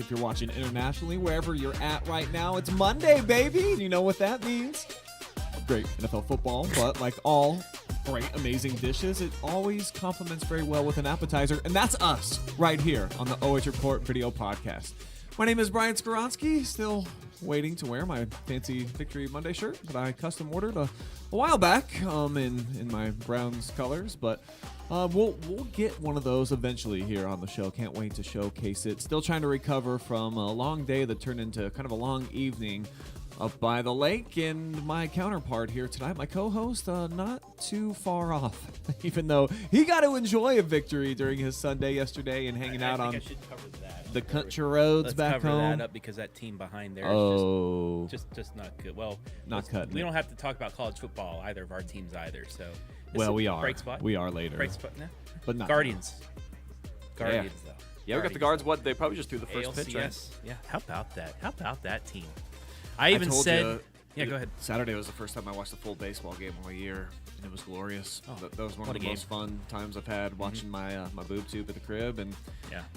if you're watching internationally, wherever you're at right now. It's Monday, baby. You know what that means. Great NFL football, but like all great, amazing dishes, it always complements very well with an appetizer, and that's us right here on the OH.Report video podcast. My name is Brian Skoronsky, still waiting to wear my fancy Victory Monday shirt that I custom ordered a while back in my Browns colors, but we'll get one of those eventually here on the show. Can't wait to showcase it. Still trying to recover from a long day that turned into kind of a long evening up by the lake, and my counterpart here tonight, my co-host, not too far off, even though he got to enjoy a victory during his Sunday yesterday and hanging out on the country roads back home. Let's cover that up because that team behind there is just not good. Well, not cutting. We don't have to talk about college football, either of our teams either. So, well, we are. Bright spot. We are later. Bright spot, but not Guardians. Yeah. Though. Yeah, we got the Guards. What, they probably just threw the first ALCS. pitch, right? Yeah. How about that? How about that team? I even said, yeah, go ahead. Saturday was the first time I watched a full baseball game all year, and it was glorious. Oh, that was one of the most fun times I've had watching my boob tube at the crib, and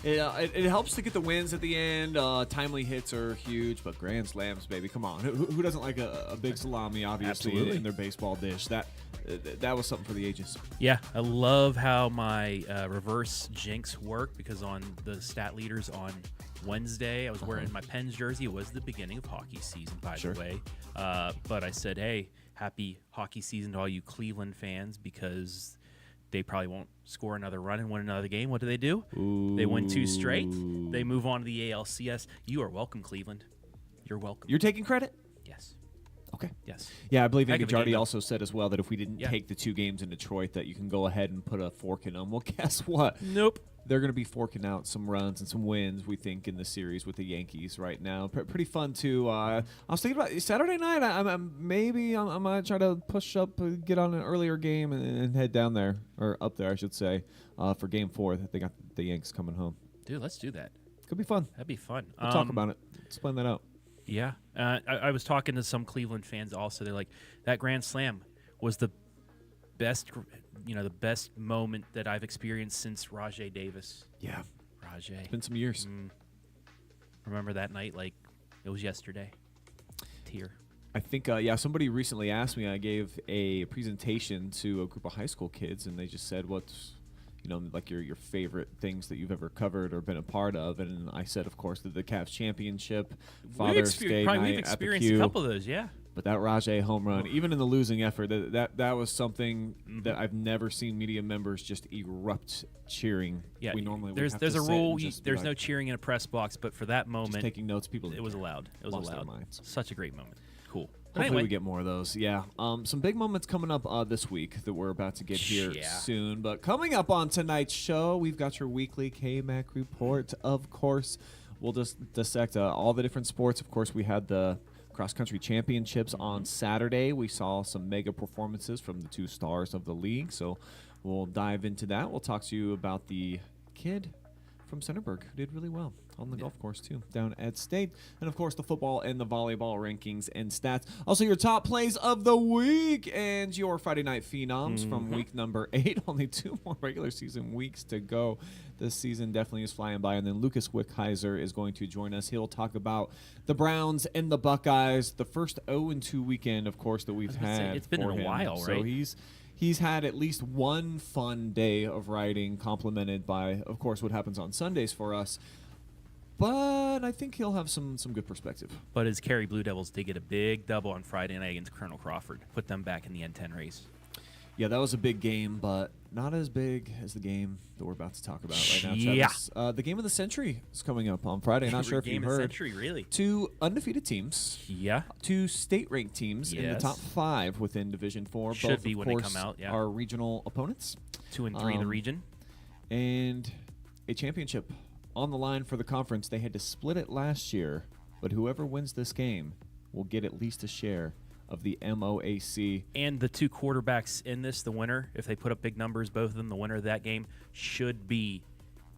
it helps to get the wins at the end. Timely hits are huge, but grand slams, baby, come on! Who doesn't like a big salami? Obviously, in their baseball dish. That was something for the ages. Yeah, I love how my reverse jinx worked because on the stat leaders on Wednesday, I was wearing my Pens jersey. It was the beginning of hockey season, by the way. But I said, hey, happy hockey season to all you Cleveland fans, because they probably won't score another run and win another game. What do? Ooh. They win 2 straight. They move on to the ALCS. You are welcome, Cleveland. You're welcome. You're taking credit? Yes. Okay. Yes. Yeah, I believe Andy Jardy also said as well that if we didn't Yeah. take the 2 games in Detroit, that you can go ahead and put a fork in them. Well, guess what? Nope. They're going to be forking out some runs and some wins, we think, in the series with the Yankees right now. Pretty fun, too. I was thinking about Saturday night. I might try to push up, get on an earlier game, and head down there, or up there, I should say, for Game 4. They got the Yanks coming home. Dude, let's do that. Could be fun. That'd be fun. We'll talk about it. Let's plan that out. Yeah. I was talking to some Cleveland fans also. They're like, that Grand Slam was the best moment that I've experienced since Rajay Davis. Yeah. Rajay. It's been some years. Remember that night like it was yesterday. Tear. I think, somebody recently asked me, I gave a presentation to a group of high school kids, and they just said, what's, like your favorite things that you've ever covered or been a part of? And I said, of course, the Cavs championship, Father's Day night we've at the experienced Q. a couple of those, yeah. But that Rajay home run, even in the losing effort, that was something that I've never seen media members just erupt cheering. Yeah, we normally there's a rule. There's no cheering in a press box, but for that moment, just taking notes, people. It was allowed. It was lost allowed. Their minds. Such a great moment. Cool. Hopefully anyway, we get more of those. Yeah. Some big moments coming up this week that we're about to get here soon. But coming up on tonight's show, we've got your weekly KMAC Report. Of course, we'll just dissect all the different sports. Of course, we had the cross-country championships on Saturday. We saw some mega performances from the 2 stars of the league, so we'll dive into that. We'll talk to you about the kid from Centerburg who did really well on the golf course, too, down at State. And, of course, the football and the volleyball rankings and stats. Also, your top plays of the week and your Friday Night Phenoms from week number 8. Only 2 more regular season weeks to go. This season definitely is flying by. And then Lucas Wickiser is going to join us. He'll talk about the Browns and the Buckeyes, the first 0-2 weekend, of course, that we've had. It's been in a while, right? So he's had at least one fun day of writing, complemented by, of course, what happens on Sundays for us. But I think he'll have some good perspective. But his Cary Blue Devils did get a big double on Friday night against Colonel Crawford. Put them back in the N10 race. Yeah, that was a big game, but not as big as the game that we're about to talk about right now. Yeah. Travis. The game of the century is coming up on Friday. Not sure if you heard. Game of the century, really. 2 undefeated teams. Yeah. 2 state-ranked teams in the top 5 within Division 4. Should Both, be of when course, they come out, yeah. Our regional opponents. 2 and 3 in the region. And a championship on the line for the conference. They had to split it last year, but whoever wins this game will get at least a share of the MOAC. And the 2 quarterbacks in this, the winner, if they put up big numbers, both of them, the winner of that game, should be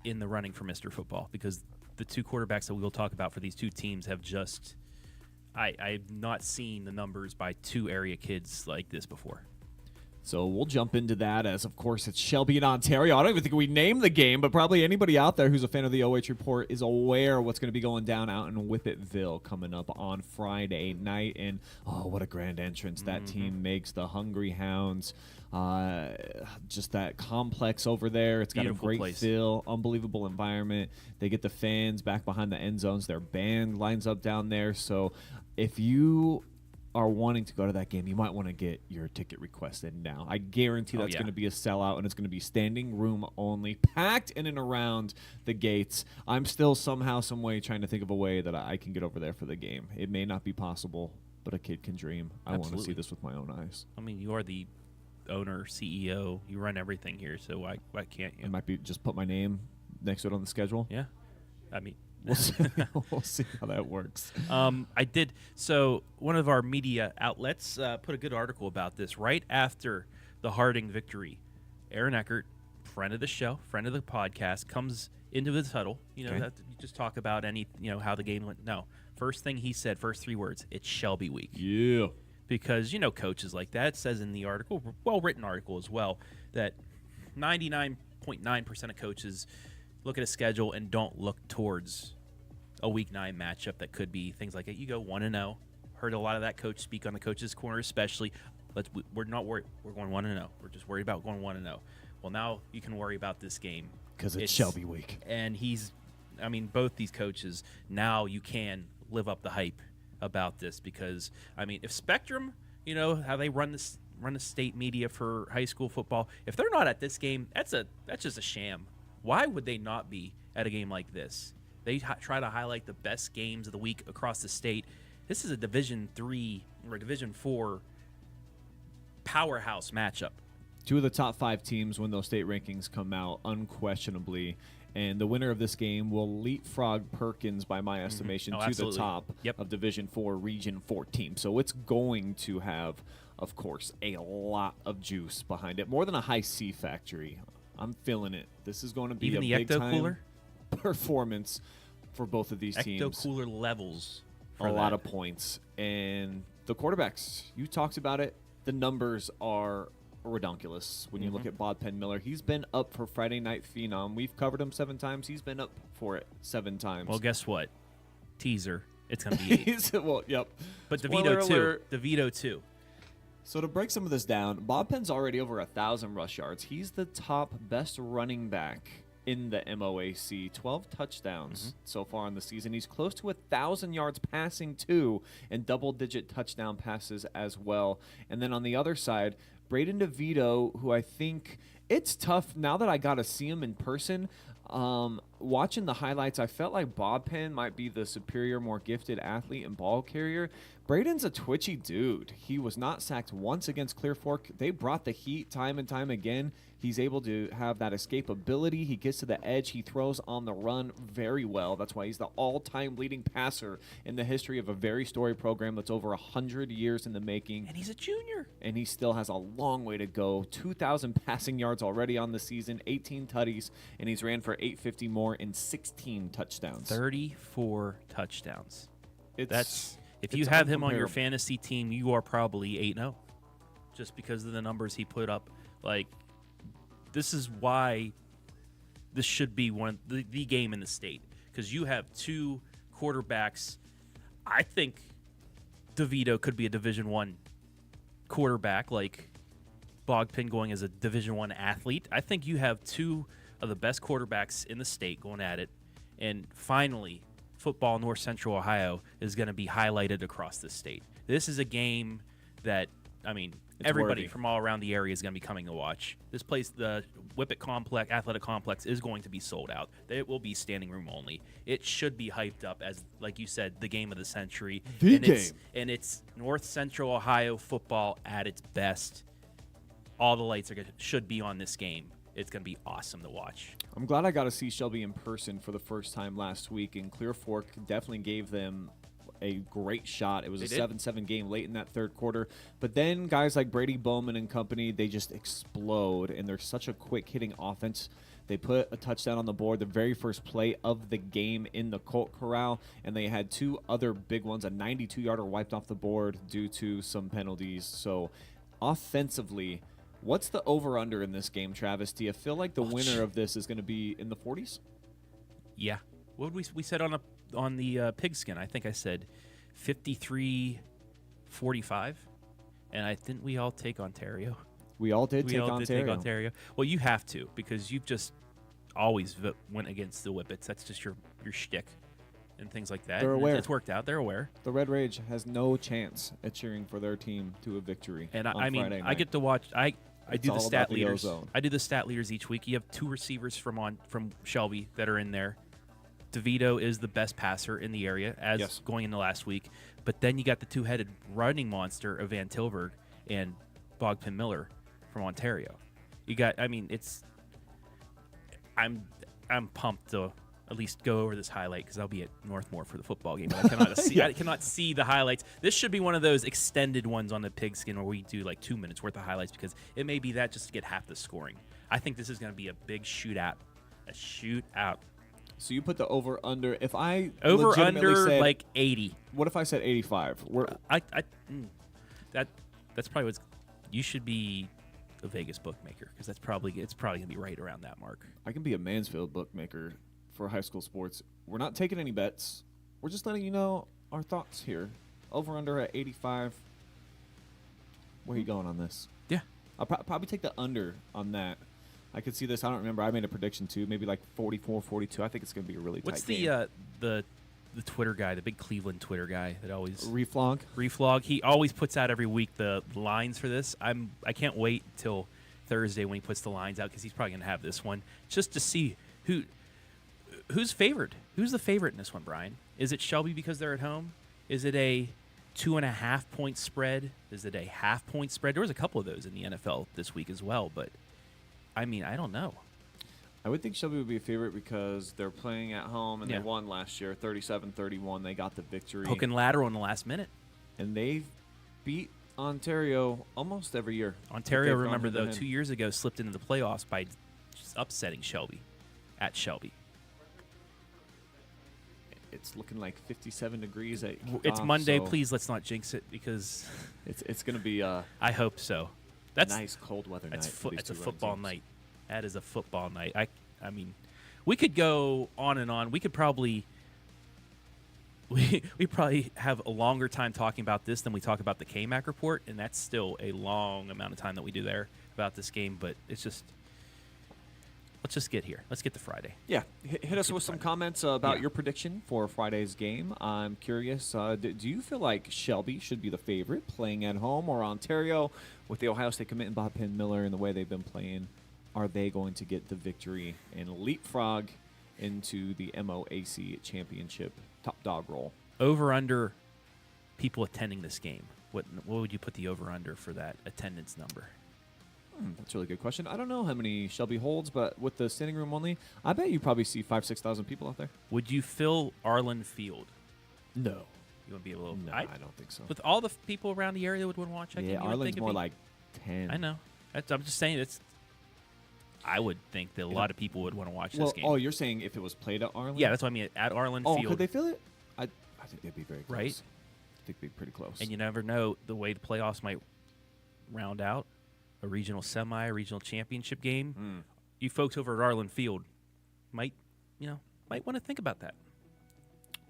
in the running for Mr. Football, because the 2 quarterbacks that we will talk about for these 2 teams have just I've not seen the numbers by 2 area kids like this before. So we'll jump into that as, of course, it's Shelby in Ontario. I don't even think we named the game, but probably anybody out there who's a fan of the OH Report is aware of what's going to be going down out in Whippettville coming up on Friday night. And, oh, what a grand entrance that team makes. The Hungry Hounds, just that complex over there. It's got Beautiful a great place. feel, unbelievable environment. They get the fans back behind the end zones. Their band lines up down there. So if you are wanting to go to that game, you might want to get your ticket requested now. I guarantee that's going to be a sellout, and it's going to be standing room only, packed in and around the gates. I'm still somehow, some way trying to think of a way that I can get over there for the game. It may not be possible, but a kid can dream. I want to see this with my own eyes. I mean, you are the owner, CEO. You run everything here, so why can't you? I might be just put my name next to it on the schedule. Yeah. I mean, We'll see how that works. I did. So one of our media outlets put a good article about this right after the Harding victory. Aaron Eckert, friend of the show, friend of the podcast, comes into the huddle. You know, that you just talk about how the game went. No, first thing he said, first 3 words, it's Shelby week. Yeah. Because, coaches like that, it says in the article, well-written article as well, that 99.9% of coaches look at a schedule and don't look towards a Week 9 matchup that could be things like it. You go 1-0. Heard a lot of that coach speak on the coach's corner, especially. We're not worried. We're going 1-0. We're just worried about going 1-0. Well, now you can worry about this game because it's Shelby week. And both these coaches, now you can live up the hype about this because, if Spectrum, how they run the state media for high school football, if they're not at this game, that's just a sham. Why would they not be at a game like this? They try to highlight the best games of the week across the state. This is a Division III or Division IV powerhouse matchup. 2 of the top 5 teams when those state rankings come out, unquestionably. And the winner of this game will leapfrog Perkins, by my estimation, to absolutely. the top of Division IV Region 14. So it's going to have, of course, a lot of juice behind it. More than a high C factory. I'm feeling it. This is going to be even a the big-time ecto-cooler performance for both of these teams. Ecto-cooler levels. A lot of points. And the quarterbacks, you talked about it. The numbers are redonkulous when you look at Bob Penn Miller. He's been up for Friday Night Phenom. We've covered him 7 times. He's been up for it 7 times. Well, guess what? Teaser. It's going to be 8. Well, yep. But Spoiler DeVito, too. alert. DeVito, too. So to break some of this down, Bob Penn's already over 1,000 rush yards. He's the top best running back in the MOAC. 12 touchdowns so far in the season. He's close to 1,000 yards passing too, and double-digit touchdown passes as well. And then on the other side, Braden DeVito, who I think it's tough now that I got to see him in person. Watching the highlights, I felt like Bob Penn might be the superior, more gifted athlete and ball carrier. Braden's a twitchy dude. He was not sacked once against Clear Fork. They brought the heat time and time again. He's able to have that escapability. He gets to the edge. He throws on the run very well. That's why he's the all-time leading passer in the history of a very storied program that's over 100 years in the making. And he's a junior. And he still has a long way to go. 2,000 passing yards already on the season, 18 tutties, and he's ran for 850 more in 16 touchdowns. 34 touchdowns. If you it's have him on your uncomparable. fantasy team, you are probably 8-0 just because of the numbers he put up. Like, this is why this should be the game in the state, because you have 2 quarterbacks. I think DeVito could be a Division I quarterback, like Bogpin going as a Division I athlete. I think you have 2 of the best quarterbacks in the state going at it, and finally, football North Central Ohio is going to be highlighted across the state. This is a game that, everybody worthy. from all around the area is going to be coming to watch. This place, the Whippet Complex, Athletic Complex, is going to be sold out. It will be standing room only. It should be hyped up as, like you said, the game of the century. And it's North Central Ohio football at its best. All the lights should be on this game. It's going to be awesome to watch. I'm glad I got to see Shelby in person for the first time last week, and Clear Fork definitely gave them a great shot. It was a 7-7 game late in that third quarter. But then guys like Brady Bowman and company, they just explode, and they're such a quick-hitting offense. They put a touchdown on the board the very first play of the game in the Colt Corral, and they had 2 other big ones, a 92-yarder wiped off the board due to some penalties. So offensively, What's the over-under in this game, Travis? Do you feel like the winner of this is going to be in the 40s? Yeah. What would we said on the pigskin? I think I said 53-45, and didn't we all take Ontario? We all did take Ontario. Well, you have to, because you've just always went against the Whippets. That's just your shtick and things like that. They're aware. It's worked out. They're aware. The Red Rage has no chance at cheering for their team to a victory. And on Friday night. I get to watch. I do the stat leaders. Ozone. I do the stat leaders each week. You have 2 receivers from Shelby that are in there. DeVito is the best passer in the area as going into last week. But then you got the 2-headed running monster of Van Tilburg and Bogpin Miller from Ontario. You got. I mean, I'm pumped to at least go over this highlight because I'll be at Northmore for the football game. But I cannot see. I cannot see the highlights. This should be one of those extended ones on the pigskin where we do like 2 minutes worth of highlights because it may be that just to get half the scoring. I think this is going to be a big shootout. A shootout. So you put the over-under. If I over-under said, like 80. What if I said 85? That's probably what's. You should be a Vegas bookmaker because it's probably going to be right around that mark. I can be a Mansfield bookmaker for high school sports. We're not taking any bets. We're just letting you know our thoughts here. Over-under at 85. Where are you going on this? Yeah. I'll probably take the under on that. I could see this. I don't remember. I made a prediction too. Maybe like 44-42. I think it's going to be a really tight game. What's the Twitter guy, the big Cleveland Twitter guy that always Reflog? He always puts out every week the lines for this. I can't wait till Thursday when he puts the lines out because he's probably going to have this one just to see who's favored. Who's the favorite in this one, Brian? Is it Shelby because they're at home? Is it a 2.5 point spread? Is it a half point spread? There was a couple of those in the NFL this week as well, but I mean, I don't know. I would think Shelby would be a favorite because they're playing at home and they won last year, 37-31. They got the victory. Poking lateral in the last minute. And they've beat Ontario almost every year. Ontario, remember, though, 2 years ago slipped into the playoffs by just upsetting Shelby at Shelby. It's looking like 57 degrees at kickoff, It's Monday. So please, let's not jinx it because it's going to be I hope so. That's nice cold weather night. It's a football night. That is a football night. I mean, we could go on and on. We could probably we probably have a longer time talking about this than we talk about the KMAC report, and that's still a long amount of time that we do there about this game. But it's just let's just get here. Let's get to Friday. Yeah, hit us with some comments about your prediction for Friday's game. I'm curious. Do you feel like Shelby should be the favorite playing at home, or Ontario with the Ohio State commit and Bob Penn Miller and the way they've been playing? Are they going to get the victory and leapfrog into the MOAC championship top dog role? Over-under people attending this game. What would you put the over-under for that attendance number? That's a really good question. I don't know how many Shelby holds, but with the standing room only, I bet you probably see 5,000-6,000 people out there. Would you fill Arlen Field? No. You would be a little. No, I don't think so. With all the people around the area that would want to watch that game, Arlen's more like 10. I know. I'm just saying I would think that a lot of people would want to watch this game. Oh, you're saying if it was played at Arlen? Yeah, that's what I mean. At Arlen Field. Oh, could they fill it? I think they'd be very close. Right? I think they'd be pretty close. And you never know the way the playoffs might round out. A regional semi, a regional championship game. You folks over at Arlen Field might want to think about that.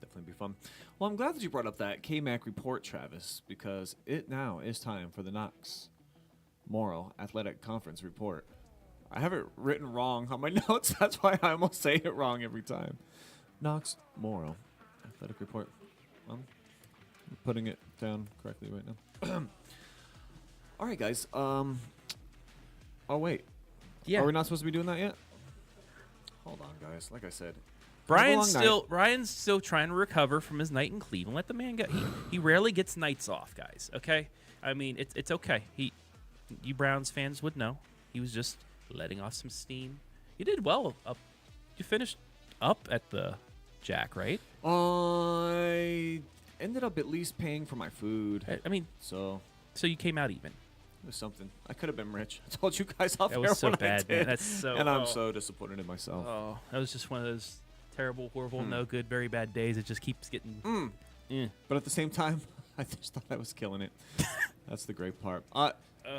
Definitely be fun. Well, I'm glad that you brought up that KMAC report, Travis, because it now is time for the Knox Morrow Athletic Conference report. I have it written wrong on my notes. That's why I almost say it wrong every time. Knox Morrow Athletic report. I'm putting it down correctly right now. All right, guys. Oh, wait. Yeah. Are we not supposed to be doing that yet? Hold on, guys. Like I said, Ryan's still trying to recover from his night in Cleveland. Let the man go. He rarely gets nights off, guys. Okay, I mean it's okay. You Browns fans would know he was just letting off some steam. You did well. You finished up at the Jack, right? I ended up at least paying for my food. I mean, so you came out even. It was something. I could have been rich. I told you guys off that air was so when bad, I did. Man. That's so. And I'm so disappointed in myself. Oh, that was just one of those terrible, horrible, no good, very bad days. It just keeps getting. But at the same time, I just thought I was killing it. That's the great part.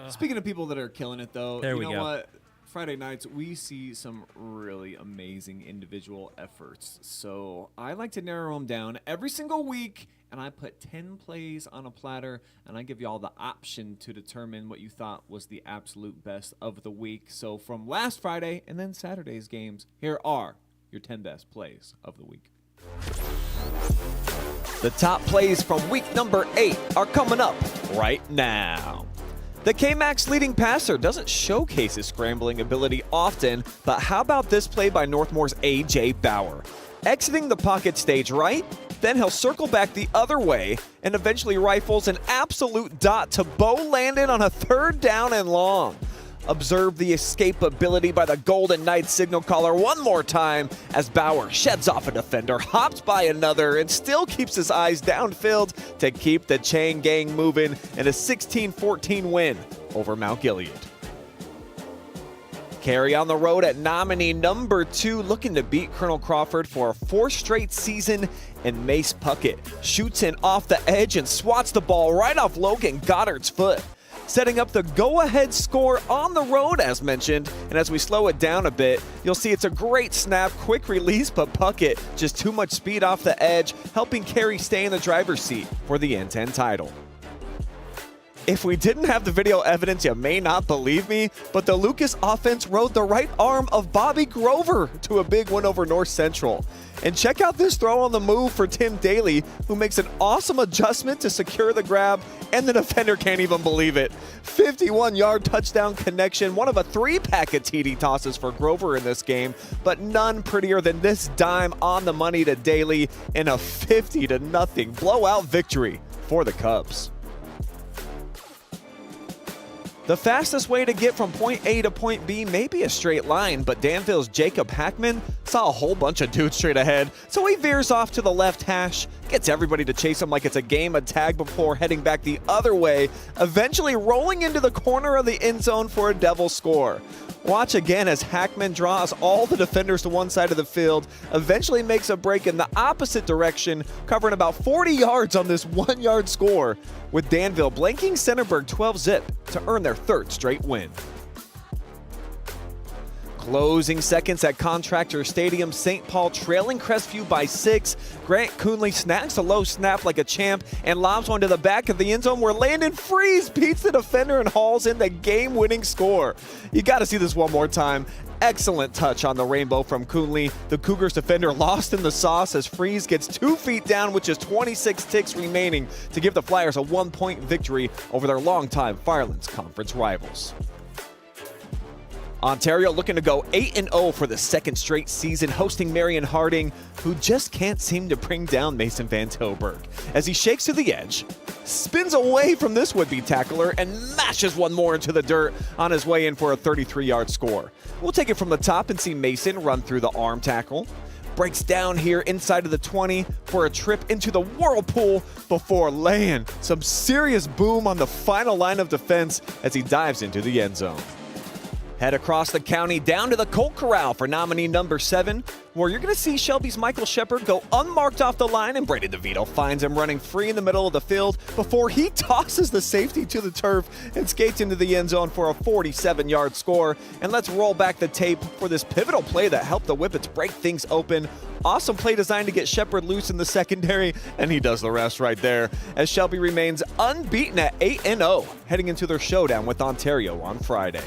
Speaking of people that are killing it, though, There you we know go. what? Friday nights, we see some really amazing individual efforts. So I like to narrow them down every single week, and I put 10 plays on a platter, and I give you all the option to determine what you thought was the absolute best of the week. So from last Friday and then Saturday's games, here are your 10 best plays of the week. The top plays from week number 8 are coming up right now. The KMAC's leading passer doesn't showcase his scrambling ability often, but how about this play by Northmore's A.J. Bauer? Exiting the pocket stage right, then he'll circle back the other way and eventually rifles an absolute dot to Bo Landon on a 3rd down and long. Observe the escapability by the Golden Knights signal caller one more time as Bauer sheds off a defender, hops by another, and still keeps his eyes downfield to keep the chain gang moving in a 16-14 win over Mount Gilead. Carey on the road at nominee number 2, looking to beat Colonel Crawford for a 4th straight season, and Mace Puckett shoots in off the edge and swats the ball right off Logan Goddard's foot, setting up the go-ahead score on the road as mentioned. And as we slow it down a bit, you'll see it's a great snap, quick release, but Puckett just too much speed off the edge, helping Carey stay in the driver's seat for the N10 title. If we didn't have the video evidence, you may not believe me, but the Lucas offense rode the right arm of Bobby Grover to a big win over North Central. And check out this throw on the move for Tim Daly, who makes an awesome adjustment to secure the grab, and the defender can't even believe it. 51-yard touchdown connection, one of a 3-pack of TD tosses for Grover in this game, but none prettier than this dime on the money to Daly in a 50-0 blowout victory for the Cubs. The fastest way to get from point A to point B may be a straight line, but Danville's Jacob Hackman saw a whole bunch of dudes straight ahead, so he veers off to the left hash, gets everybody to chase him like it's a game of tag before heading back the other way, eventually rolling into the corner of the end zone for a Devil score. Watch again as Hackman draws all the defenders to one side of the field, eventually makes a break in the opposite direction, covering about 40 yards on this 1-yard score, with Danville blanking Centerburg 12-zip to earn their 3rd straight win. Closing seconds at Contractor Stadium, St. Paul trailing Crestview by 6. Grant Coonley snags a low snap like a champ and lobs one to the back of the end zone where Landon Freeze beats the defender and hauls in the game-winning score. You got to see this one more time. Excellent touch on the rainbow from Coonley. The Cougars defender lost in the sauce as Freeze gets 2 feet down with just 26 ticks remaining to give the Flyers a 1-point victory over their longtime Firelands Conference rivals. Ontario looking to go 8-0 for the 2nd straight season, hosting Marion Harding, who just can't seem to bring down Mason Van Tilburg. As he shakes to the edge, spins away from this would-be tackler, and mashes one more into the dirt on his way in for a 33-yard score. We'll take it from the top and see Mason run through the arm tackle. Breaks down here inside of the 20 for a trip into the whirlpool before laying some serious boom on the final line of defense as he dives into the end zone. Head across the county down to the Colt Corral for nominee number 7, where you're going to see Shelby's Michael Shepard go unmarked off the line, and Brady DeVito finds him running free in the middle of the field before he tosses the safety to the turf and skates into the end zone for a 47-yard score. And let's roll back the tape for this pivotal play that helped the Whippets break things open. Awesome play designed to get Shepard loose in the secondary, and he does the rest right there, as Shelby remains unbeaten at 8-0, heading into their showdown with Ontario on Friday.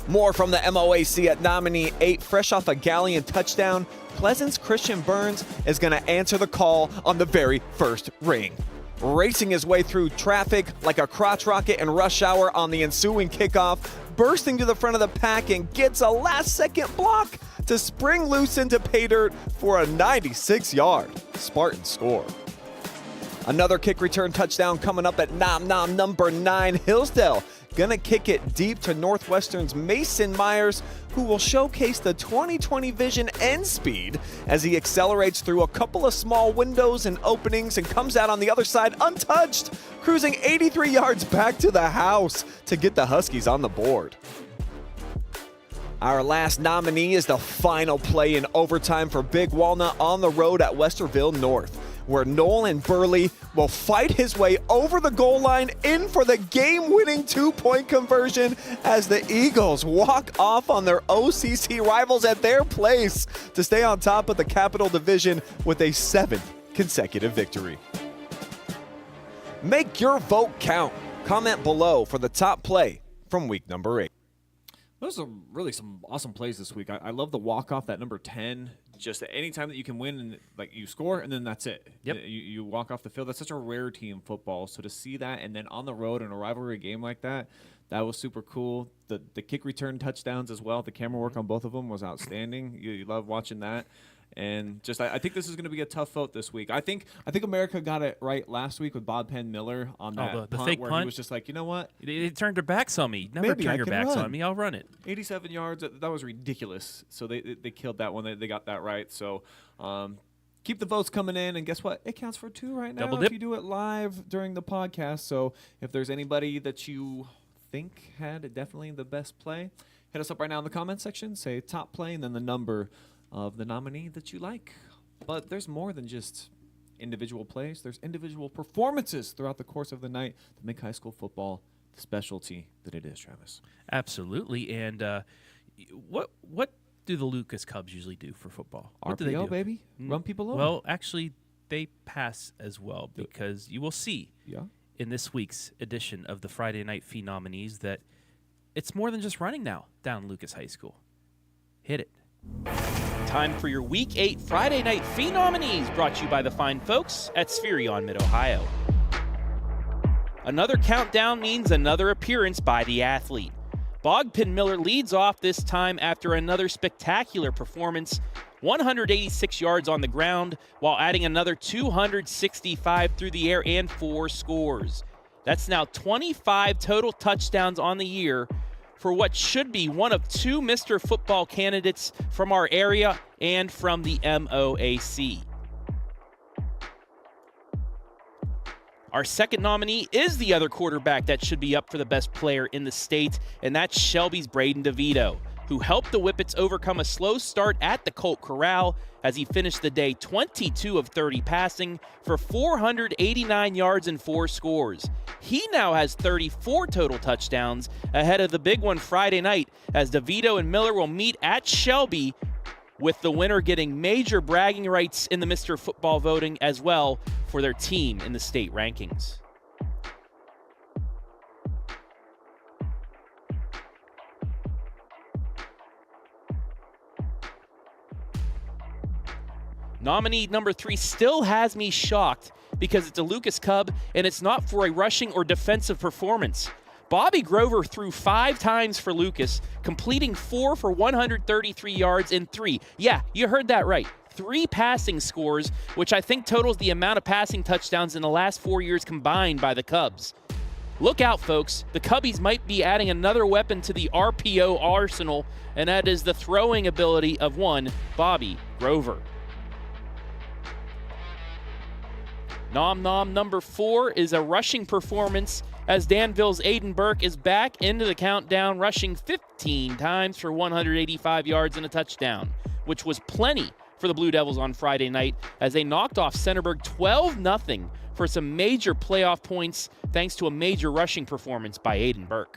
More from the MOAC at nominee 8, fresh off a Galleon touchdown. Pleasant's Christian Burns is going to answer the call on the very first ring. Racing his way through traffic like a crotch rocket in rush hour on the ensuing kickoff, bursting to the front of the pack and gets a last-second block to spring loose into pay dirt for a 96-yard Spartan score. Another kick return touchdown coming up at nom number 9, Hillsdale. Gonna kick it deep to Northwestern's Mason Myers, who will showcase the 2020 vision and speed as he accelerates through a couple of small windows and openings and comes out on the other side untouched, cruising 83 yards back to the house to get the Huskies on the board. Our last nominee is the final play in overtime for Big Walnut on the road at Westerville North. where Nolan Burley will fight his way over the goal line in for the game-winning 2-point conversion as the Eagles walk off on their OCC rivals at their place to stay on top of the Capital Division with a 7th consecutive victory. Make your vote count. Comment below for the top play from week number 8. Those are really some awesome plays this week. I love the walk-off, that number 10. Just any time that you can win, and like you score, and then that's it. Yep. You walk off the field. That's such a rarity in football. So to see that, and then on the road in a rivalry game like that, that was super cool. The kick return touchdowns as well. The camera work on both of them was outstanding. You love watching that. And just I think this is going to be a tough vote this week. I think America got it right last week with Bob Penn Miller on that the punt fake where punt? He was just like, you know what? They turned their backs on me. Never Maybe turn I your can backs run. on me. I'll run it. 87 yards. That was ridiculous. So they killed that one. They got that right. So keep the votes coming in. And guess what? It counts for 2 right now Double if dip. you do it live during the podcast. So if there's anybody that you think had definitely the best play, hit us up right now in the comment section. Say top play and then the number of the nominee that you like. But there's more than just individual plays. There's individual performances throughout the course of the night that make high school football the specialty that it is, Travis. Absolutely. And what do the Lucas Cubs usually do for football? What do they RPO, do? baby. Run people over. Well, actually, they pass as well because you will see in this week's edition of the Friday Night Fee nominees that it's more than just running now down Lucas High School. Hit it. Time for your Week 8 Friday Night Fee nominees, brought to you by the fine folks at Spherion Mid-Ohio. Another countdown means another appearance by the athlete. Bogpin Miller leads off this time after another spectacular performance, 186 yards on the ground, while adding another 265 through the air and 4 scores. That's now 25 total touchdowns on the year, for what should be one of 2 Mr. Football candidates from our area and from the MOAC. Our second nominee is the other quarterback that should be up for the best player in the state, and that's Shelby's Braden DeVito, who helped the Whippets overcome a slow start at the Colt Corral as he finished the day 22 of 30 passing for 489 yards and 4 scores. He now has 34 total touchdowns ahead of the big one Friday night as DeVito and Miller will meet at Shelby, with the winner getting major bragging rights in the Mr. Football voting as well for their team in the state rankings. Nominee number 3 still has me shocked because it's a Lucas Cub and it's not for a rushing or defensive performance. Bobby Grover threw 5 times for Lucas, completing 4 for 133 yards and 3. Yeah, you heard that right. 3 passing scores, which I think totals the amount of passing touchdowns in the last 4 years combined by the Cubs. Look out, folks. The Cubbies might be adding another weapon to the RPO arsenal, and that is the throwing ability of one Bobby Grover. Nom nom number 4 is a rushing performance as Danville's Aiden Burke is back into the countdown, rushing 15 times for 185 yards and a touchdown, which was plenty for the Blue Devils on Friday night as they knocked off Centerburg 12-0 for some major playoff points thanks to a major rushing performance by Aiden Burke.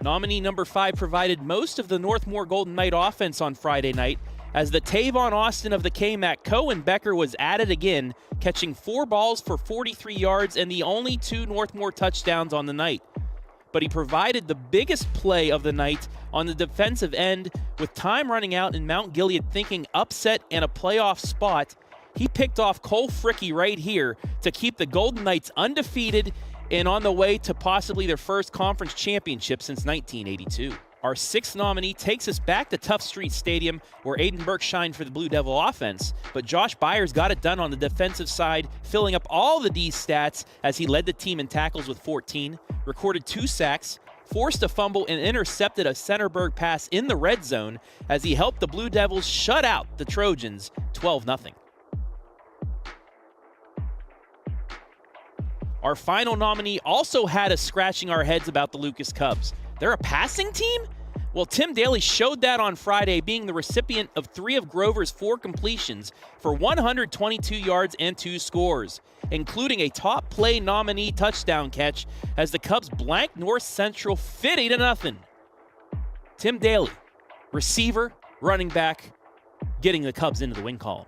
Nominee number 5 provided most of the Northmore Golden Knight offense on Friday night as the Tavon Austin of the KMAC, Cohen Becker, was at it again, catching 4 balls for 43 yards and the only 2 Northmore touchdowns on the night. But he provided the biggest play of the night on the defensive end with time running out and Mount Gilead thinking upset and a playoff spot. He picked off Cole Fricky right here to keep the Golden Knights undefeated and on the way to possibly their first conference championship since 1982. Our 6th nominee takes us back to Tough Street Stadium, where Aiden Burke shined for the Blue Devil offense, but Josh Byers got it done on the defensive side, filling up all the D stats as he led the team in tackles with 14, recorded 2 sacks, forced a fumble, and intercepted a Centerburg pass in the red zone as he helped the Blue Devils shut out the Trojans 12-0. Our final nominee also had us scratching our heads about the Lucas Cubs. They're a passing team? Well, Tim Daly showed that on Friday, being the recipient of 3 of Grover's 4 completions for 122 yards and 2 scores, including a top play nominee touchdown catch as the Cubs blanked North Central 50-0. Tim Daly, receiver, running back, getting the Cubs into the win column.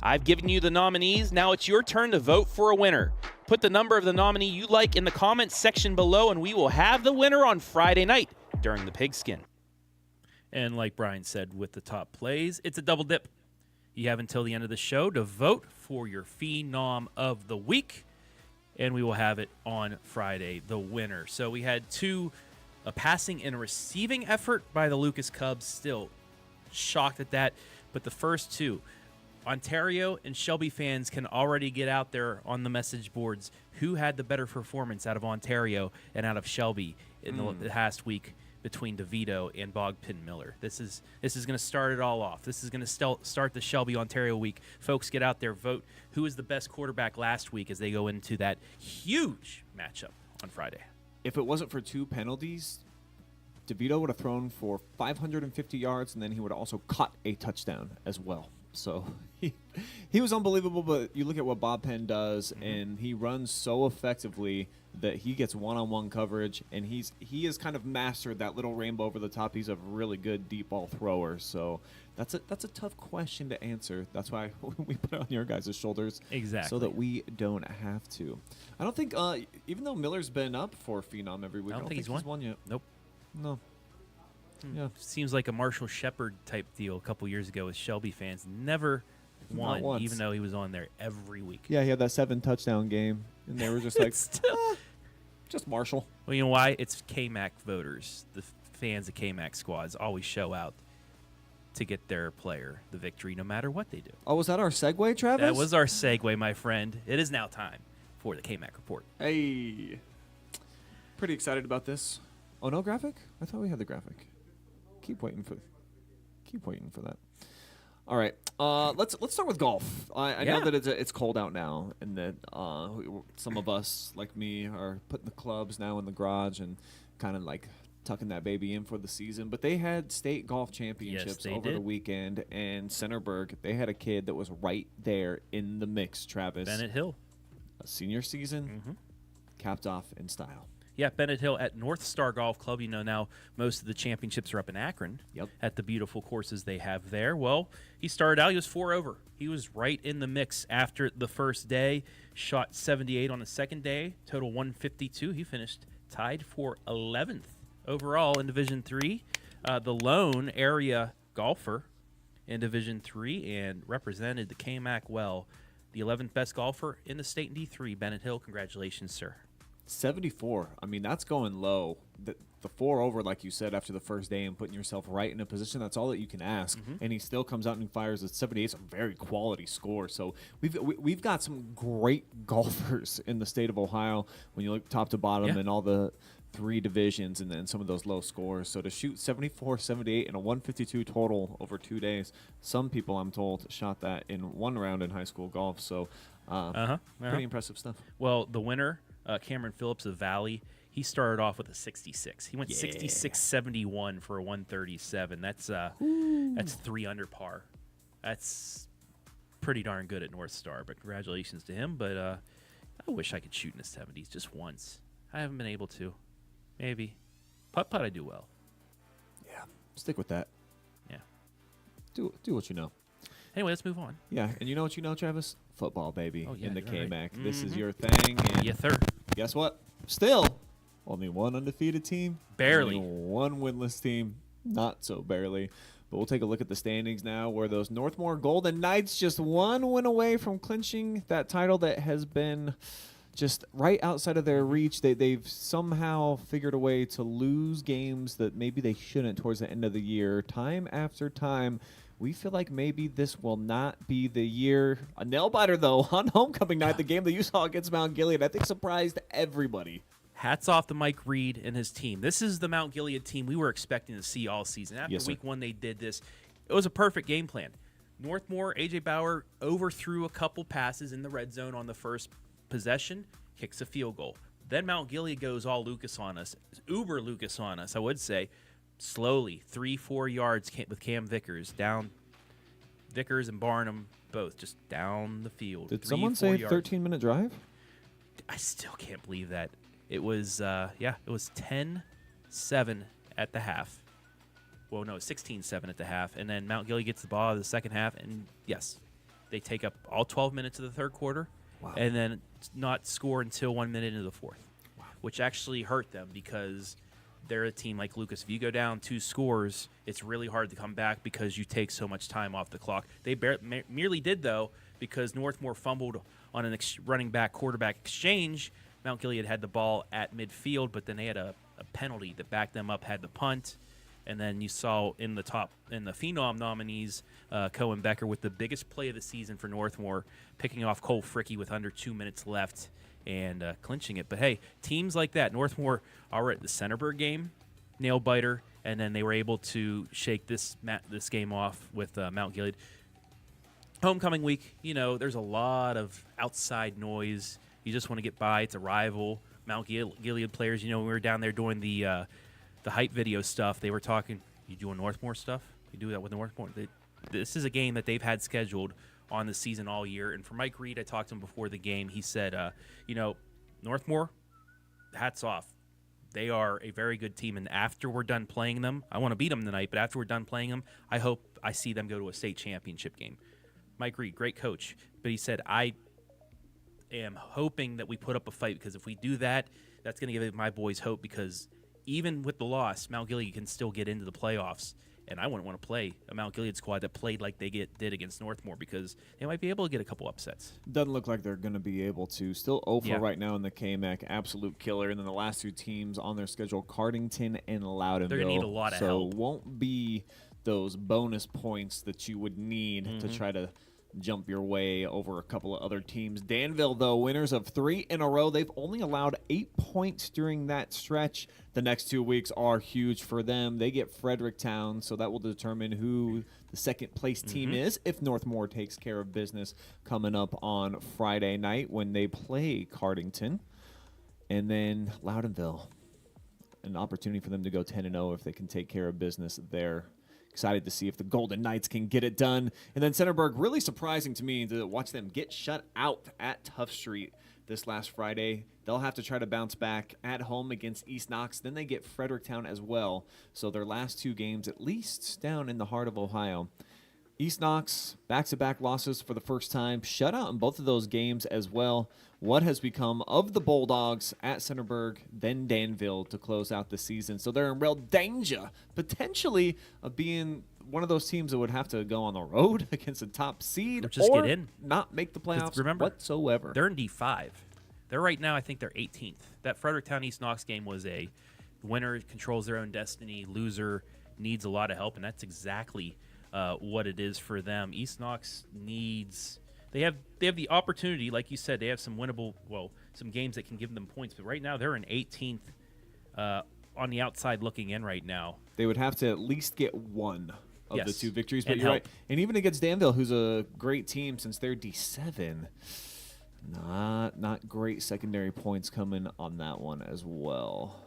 I've given you the nominees. Now it's your turn to vote for a winner. Put the number of the nominee you like in the comments section below, and we will have the winner on Friday night during the Pigskin. And like Brian said with the top plays, it's a double dip. You have until the end of the show to vote for your Phenom of the Week, and we will have it on Friday, the winner. So we had 2, a passing and a receiving effort by the Lucas Cubs. Still shocked at that. But the first 2, Ontario and Shelby fans can already get out there on the message boards who had the better performance out of Ontario and out of Shelby in the past week between DeVito and Bogpin Miller. This is going to start it all off. This is going to start the Shelby Ontario week. Folks, get out there, vote who was the best quarterback last week as they go into that huge matchup on Friday. If it wasn't for 2 penalties, DeVito would have thrown for 550 yards, and then he would have also caught a touchdown as well. So he was unbelievable, but you look at what Bob Penn does, and he runs so effectively that he gets one-on-one coverage, and he has kind of mastered that little rainbow over the top. He's a really good deep ball thrower. So that's a tough question to answer. That's why we put it on your guys' shoulders. Exactly. So that we don't have to. I don't think, even though Miller's been up for Phenom every week, I don't think he's won yet. Nope. No. Yeah. Seems like a Marshall Shepard type deal a couple years ago with Shelby fans. Never won, even though he was on there every week. Yeah, he had that 7 touchdown game, and they were just like, just Marshall. Well, you know why? It's KMAC voters. The fans of KMAC squads always show out to get their player the victory no matter what they do. Oh, was that our segue, Travis? That was our segue, my friend. It is now time for the KMAC Report. Hey. Pretty excited about this. Oh, no graphic? I thought we had the graphic. Keep waiting for that. All right, let's start with golf. I know that it's cold out now, and that some of us, like me, are putting the clubs now in the garage and kind of like tucking that baby in for the season. But they had state golf championships over the weekend, and Centerburg, they had a kid that was right there in the mix, Travis. Bennett Hill. A senior season capped off in style. Yeah, Bennett Hill at North Star Golf Club. You know, now most of the championships are up in Akron at the beautiful courses they have there. Well, he started out, he was 4 over. He was right in the mix after the first day, shot 78 on the second day, total 152. He finished tied for 11th overall in Division III. The lone area golfer in Division III and represented the KMAC well. The 11th best golfer in the state in D3, Bennett Hill. Congratulations, sir. 74. I mean, that's going low. The 4 over, like you said, after the first day and putting yourself right in a position, that's all that you can ask. And he still comes out and fires at 78. It's a very quality score. So we've got some great golfers in the state of Ohio when you look top to bottom in all the 3 divisions and then some of those low scores. So to shoot 74, 78, and a 152 total over 2 days, some people, I'm told, shot that in 1 round in high school golf. So pretty impressive stuff. Well, the winner, Cameron Phillips of Valley, he started off with a 66. He went 66.71 for a 137. That's 3 under par. That's pretty darn good at North Star. But congratulations to him. But I wish I could shoot in the 70s just once. I haven't been able to. Maybe putt I do well. Yeah, stick with that. Yeah, do what you know. Anyway, let's move on. Yeah, and you know what you know, Travis? Football, baby, in the KMAC. Right. This is your thing. And yes, sir. Guess what? Still, only 1 undefeated team. Barely. Only 1 winless team. Not so barely. But we'll take a look at the standings now, where those Northmore Golden Knights just 1 win away from clinching that title that has been just right outside of their reach. They've somehow figured a way to lose games that maybe they shouldn't towards the end of the year. Time after time, we feel like maybe this will not be the year. A nail-biter, though, on homecoming night, the game that you saw against Mount Gilead, I think surprised everybody. Hats off to Mike Reed and his team. This is the Mount Gilead team we were expecting to see all season. After week 1, they did this. It was a perfect game plan. Northmore, A.J. Bauer overthrew a couple passes in the red zone on the first possession, kicks a field goal. Then Mount Gilead goes all Lucas on us, uber Lucas on us, I would say. Slowly, 3-4 yards with Cam Vickers down. Vickers and Barnum both just down the field. Did someone say 13-minute drive? I still can't believe that. It was, it was 10-7 at the half. Well, no, 16-7 at the half. And then Mount Gilead gets the ball in the second half, and yes, they take up all 12 minutes of the third quarter, and then not score until 1 minute into the fourth, which actually hurt them because they're a team like Lucas. If you go down 2 scores, it's really hard to come back because you take so much time off the clock. They merely did, though, because Northmore fumbled on an running back quarterback exchange. Mount Gilead had the ball at midfield, but then they had a penalty that backed them up, had the punt. And then you saw in the Phenom nominees, Cohen Becker with the biggest play of the season for Northmore, picking off Cole Fricky with under 2 minutes left and clinching it. But, hey, teams like that, Northmore are at the Centerburg game, nail-biter, and then they were able to shake this game off with Mount Gilead. Homecoming week, there's a lot of outside noise. You just want to get by. It's a rival. Mount Gilead players, when we were down there doing the hype video stuff, they were talking, you doing Northmore stuff? You do that with Northmore? This is a game that they've had scheduled on the season all year. And for Mike Reed, I talked to him before the game. He said, Northmore, hats off. They are a very good team. And after we're done playing them, I want to beat them tonight, but after we're done playing them, I hope I see them go to a state championship game. Mike Reed, great coach. But he said, I am hoping that we put up a fight, because if we do that, that's going to give my boys hope, because even with the loss, Mount Gilead can still get into the playoffs, and I wouldn't want to play a Mount Gilead squad that played like they did against Northmore, because they might be able to get a couple upsets. Doesn't look like they're going to be able to. Still 0 right now in the KMAC, absolute killer. And then the last 2 teams on their schedule, Cardington and Loudonville. They're going to need a lot of help. So won't be those bonus points that you would need to try to jump your way over a couple of other teams. Danville, though, winners of 3 in a row. They've only allowed 8 points during that stretch. The next 2 weeks are huge for them. They get Fredericktown, so that will determine who the second-place team is if Northmore takes care of business coming up on Friday night when they play Cardington. And then Loudonville, an opportunity for them to go 10-0 if they can take care of business there. Excited to see if the Golden Knights can get it done. And then Centerburg, really surprising to me to watch them get shut out at Tough Street this last Friday. They'll have to try to bounce back at home against East Knox. Then they get Fredericktown as well. So their last 2 games, at least down in the heart of Ohio. East Knox, back-to-back losses for the first time. Shutout in both of those games as well. What has become of the Bulldogs at Centerburg, then Danville to close out the season. So they're in real danger, potentially, of being one of those teams that would have to go on the road against a top seed or just or get in. Not make the playoffs whatsoever. They're in D5. They're right now, I think they're 18th. That Fredericktown-East Knox game was a winner controls their own destiny, loser needs a lot of help, and that's exactly what it is for them. East Knox needs – they have the opportunity, like you said, they have some winnable – some games that can give them points. But right now they're in 18th on the outside looking in right now. They would have to at least get one of the 2 victories. But you're help. right. And even against Danville, who's a great team since they're D7, not great secondary points coming on that one as well.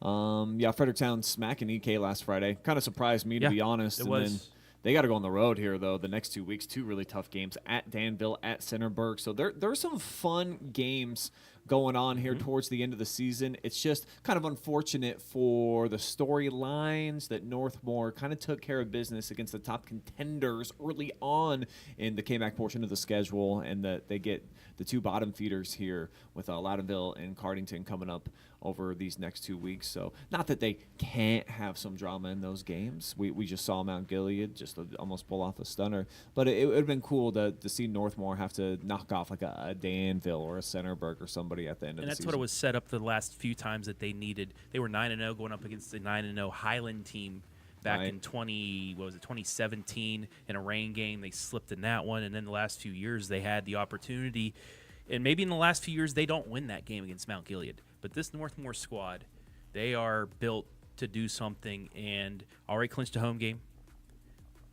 Fredericktown smacking EK last Friday. Kind of surprised me, to be honest. Then they got to go on the road here, though, the next 2 weeks. 2 really tough games at Danville, at Centerburg. So there's some fun games going on here towards the end of the season. It's just kind of unfortunate for the storylines that Northmore kind of took care of business against the top contenders early on in the KMAC portion of the schedule, and that they get the 2 bottom feeders here with Loudonville and Cardington coming up over these next 2 weeks. So not that they can't have some drama in those games. We just saw Mount Gilead just almost pull off a stunner. But it would have been cool to see Northmore have to knock off like a Danville or a Centerburg or somebody at the end of the season. And that's what it was set up the last few times that they needed. They were 9-0 going up against the 9-0 Highland team back in 2017 in a rain game. They slipped in that one. And then the last few years they had the opportunity. And maybe in the last few years they don't win that game against Mount Gilead. But this Northmore squad, they are built to do something and already clinched a home game.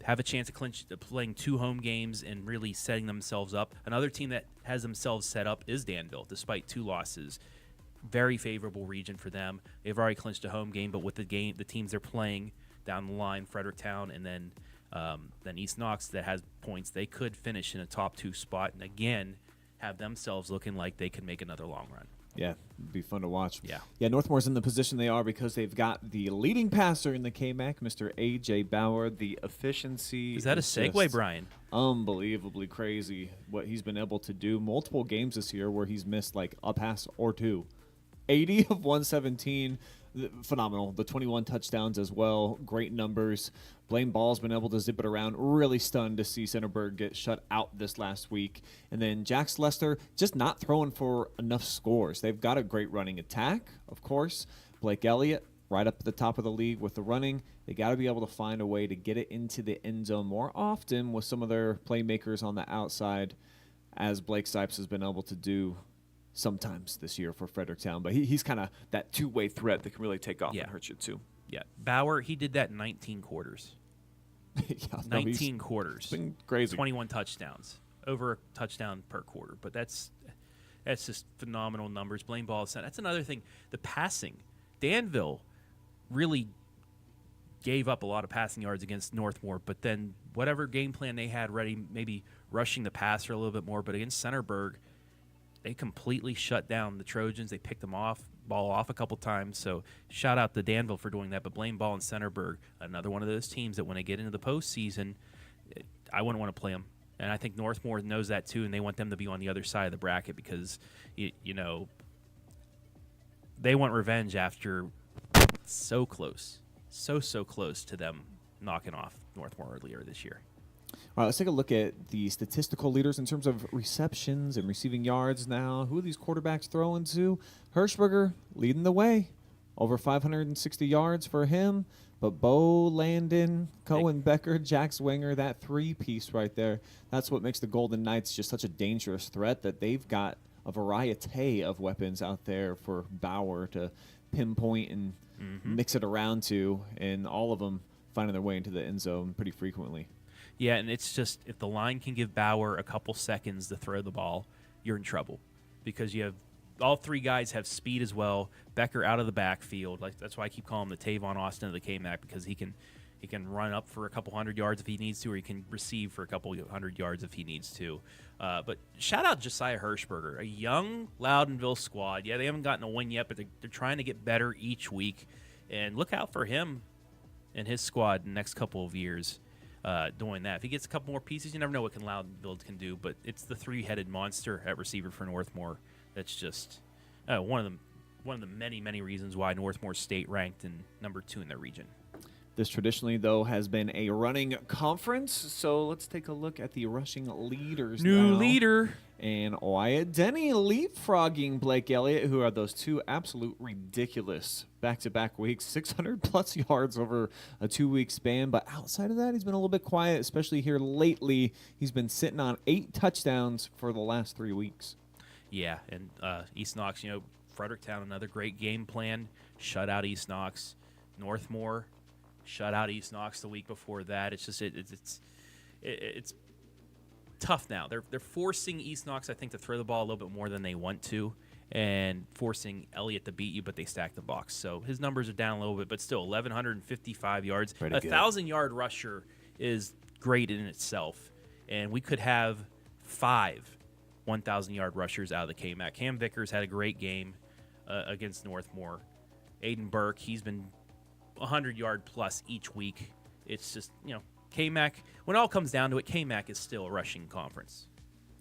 Have a chance of playing 2 home games and really setting themselves up. Another team that has themselves set up is Danville, despite 2 losses. very favorable region for them. They've already clinched a home game, but with the teams they're playing down the line, Fredericktown and then East Knox that has points, they could finish in a top 2 spot and again have themselves looking like they could make another long run. Yeah, it'd be fun to watch. Yeah, Northmore's in the position they are because they've got the leading passer in the KMAC, Mr. A.J. Bauer. The efficiency is that a segue, Brian? Unbelievably crazy what he's been able to do. Multiple games this year where he's missed like a pass or two. 80 of 117. Phenomenal. The 21 touchdowns as well. Great numbers. Blaine Ball's been able to zip it around. Really stunned to see Centerburg get shut out this last week. And then Jax Lester just not throwing for enough scores. They've got a great running attack, of course. Blake Elliott right up at the top of the league with the running. They got to be able to find a way to get it into the end zone more often with some of their playmakers on the outside, as Blake Sipes has been able to do sometimes this year for Fredericktown. But he's kind of that two-way threat that can really take off and hurt you too. Yeah, Bauer, he did that in 19 quarters. 19 quarters. It's been crazy. 21 touchdowns. Over a touchdown per quarter. But that's just phenomenal numbers. Blaine Ball, that's another thing. The passing. Danville really gave up a lot of passing yards against Northmore, but then whatever game plan they had ready, maybe rushing the passer a little bit more, but against Centerburg, they completely shut down the Trojans. They picked them ball off a couple times. So shout out to Danville for doing that. But Blaine Ball and Centerburg, another one of those teams that when they get into the postseason, I wouldn't want to play them. And I think Northmore knows that too, and they want them to be on the other side of the bracket because, you know, they want revenge after so close, so close to them knocking off Northmore earlier this year. All right, let's take a look at the statistical leaders in terms of receptions and receiving yards now. Who are these quarterbacks throwing to? Hirschberger leading the way. Over 560 yards for him. But Bo Landon, Cohen Becker, Jack Swinger, that three-piece right there, that's what makes the Golden Knights just such a dangerous threat, that they've got a variety of weapons out there for Bauer to pinpoint and mix it around to, and all of them finding their way into the end zone pretty frequently. Yeah, and it's just if the line can give Bauer a couple seconds to throw the ball, you're in trouble because you have all three guys have speed as well. Becker out of the backfield, like that's why I keep calling him the Tavon Austin of the KMAC because he can run up for a couple hundred yards if he needs to, or he can receive for a couple hundred yards if he needs to. But shout out Josiah Hirschberger, a young Loudonville squad. Yeah, they haven't gotten a win yet, but they're trying to get better each week. And look out for him and his squad in the next couple of years. Doing that. If he gets a couple more pieces, you never know what Loudonville can do, but it's the three-headed monster at receiver for Northmore that's just one of the many reasons why Northmore State ranked in number 2 in their region. This traditionally, though, has been a running conference, so let's take a look at the rushing leaders New now. leader. And Wyatt Denny leapfrogging Blake Elliott, who are those two absolute ridiculous back-to-back weeks, 600-plus yards over a 2-week span. But outside of that, he's been a little bit quiet, especially here lately. He's been sitting on 8 touchdowns for the last 3 weeks. Yeah, and East Knox, Fredericktown, another great game plan. Shut out East Knox. Northmore, shut out East Knox the week before that. It's just it's tough now. They're forcing East Knox, I think, to throw the ball a little bit more than they want to, and forcing Elliott to beat you, but they stack the box. So his numbers are down a little bit, but still 1,155 yards. A 1,000-yard rusher is great in itself, and we could have 5 1,000-yard rushers out of the KMAC. Cam Vickers had a great game against Northmore. Aiden Burke, he's been 100-yard plus each week. It's just, KMAC, when it all comes down to it, KMAC is still a rushing conference.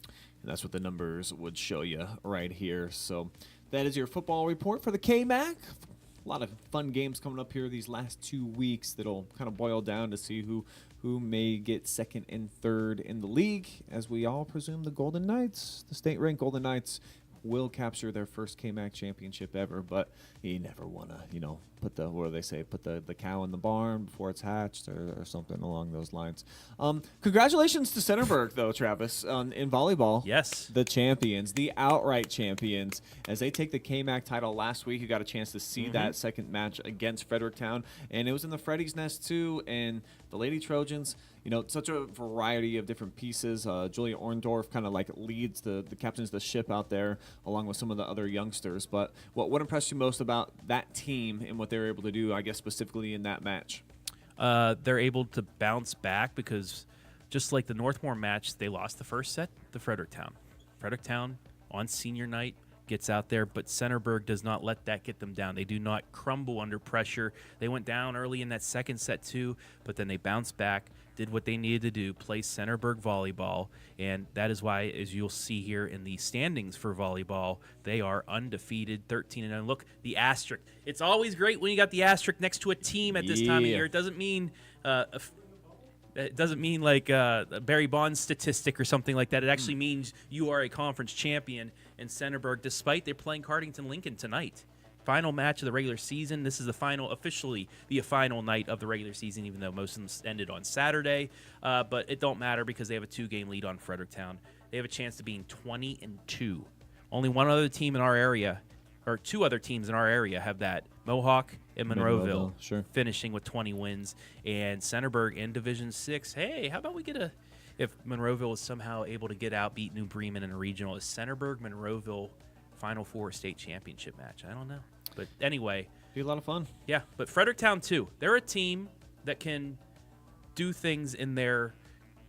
And that's what the numbers would show you right here. So that is your football report for the KMAC. A lot of fun games coming up here these last 2 weeks that'll kind of boil down to see who may get second and third in the league, as we all presume the Golden Knights, the state-ranked Golden Knights, will capture their first KMAC championship ever, but you never want to, put the cow in the barn before it's hatched or something along those lines. Congratulations to Centerburg, though, Travis, in volleyball. Yes. The champions, the outright champions, as they take the KMAC title last week. You got a chance to see that second match against Fredericktown, and it was in the Freddy's Nest, too, and the Lady Trojans, such a variety of different pieces. Julia Orndorff kind of like leads the captains the ship out there, along with some of the other youngsters. But what impressed you most about that team and what they were able to do, I guess, specifically in that match? They're able to bounce back because just like the Northmore match, they lost the first set to Fredericktown. Fredericktown on senior night gets out there, but Centerburg does not let that get them down. They do not crumble under pressure. They went down early in that second set too, but then they bounced back, did what they needed to do, play Centerburg volleyball, and that is why, as you'll see here in the standings for volleyball, they are undefeated, 13-0. Look, the asterisk. It's always great when you got the asterisk next to a team at this time of year. It doesn't mean like a Barry Bonds statistic or something like that. It actually means you are a conference champion. And Centerburg, despite they're playing Cardington Lincoln tonight, final match of the regular season. This is officially the final night of the regular season, even though most of them ended on Saturday. But it don't matter because they have a 2-game lead on Fredericktown. They have a chance to being 20-2. Only one other team in our area, or 2 other teams in our area, have that. Mohawk and Monroeville finishing with 20 wins. And Centerburg in Division 6. Hey, how about we get if Monroeville is somehow able to get out, beat New Bremen in a regional, is Centerburg Monroeville Final Four state championship match? I don't know. But anyway. Be a lot of fun. Yeah, but Fredericktown, too. They're a team that can do things in their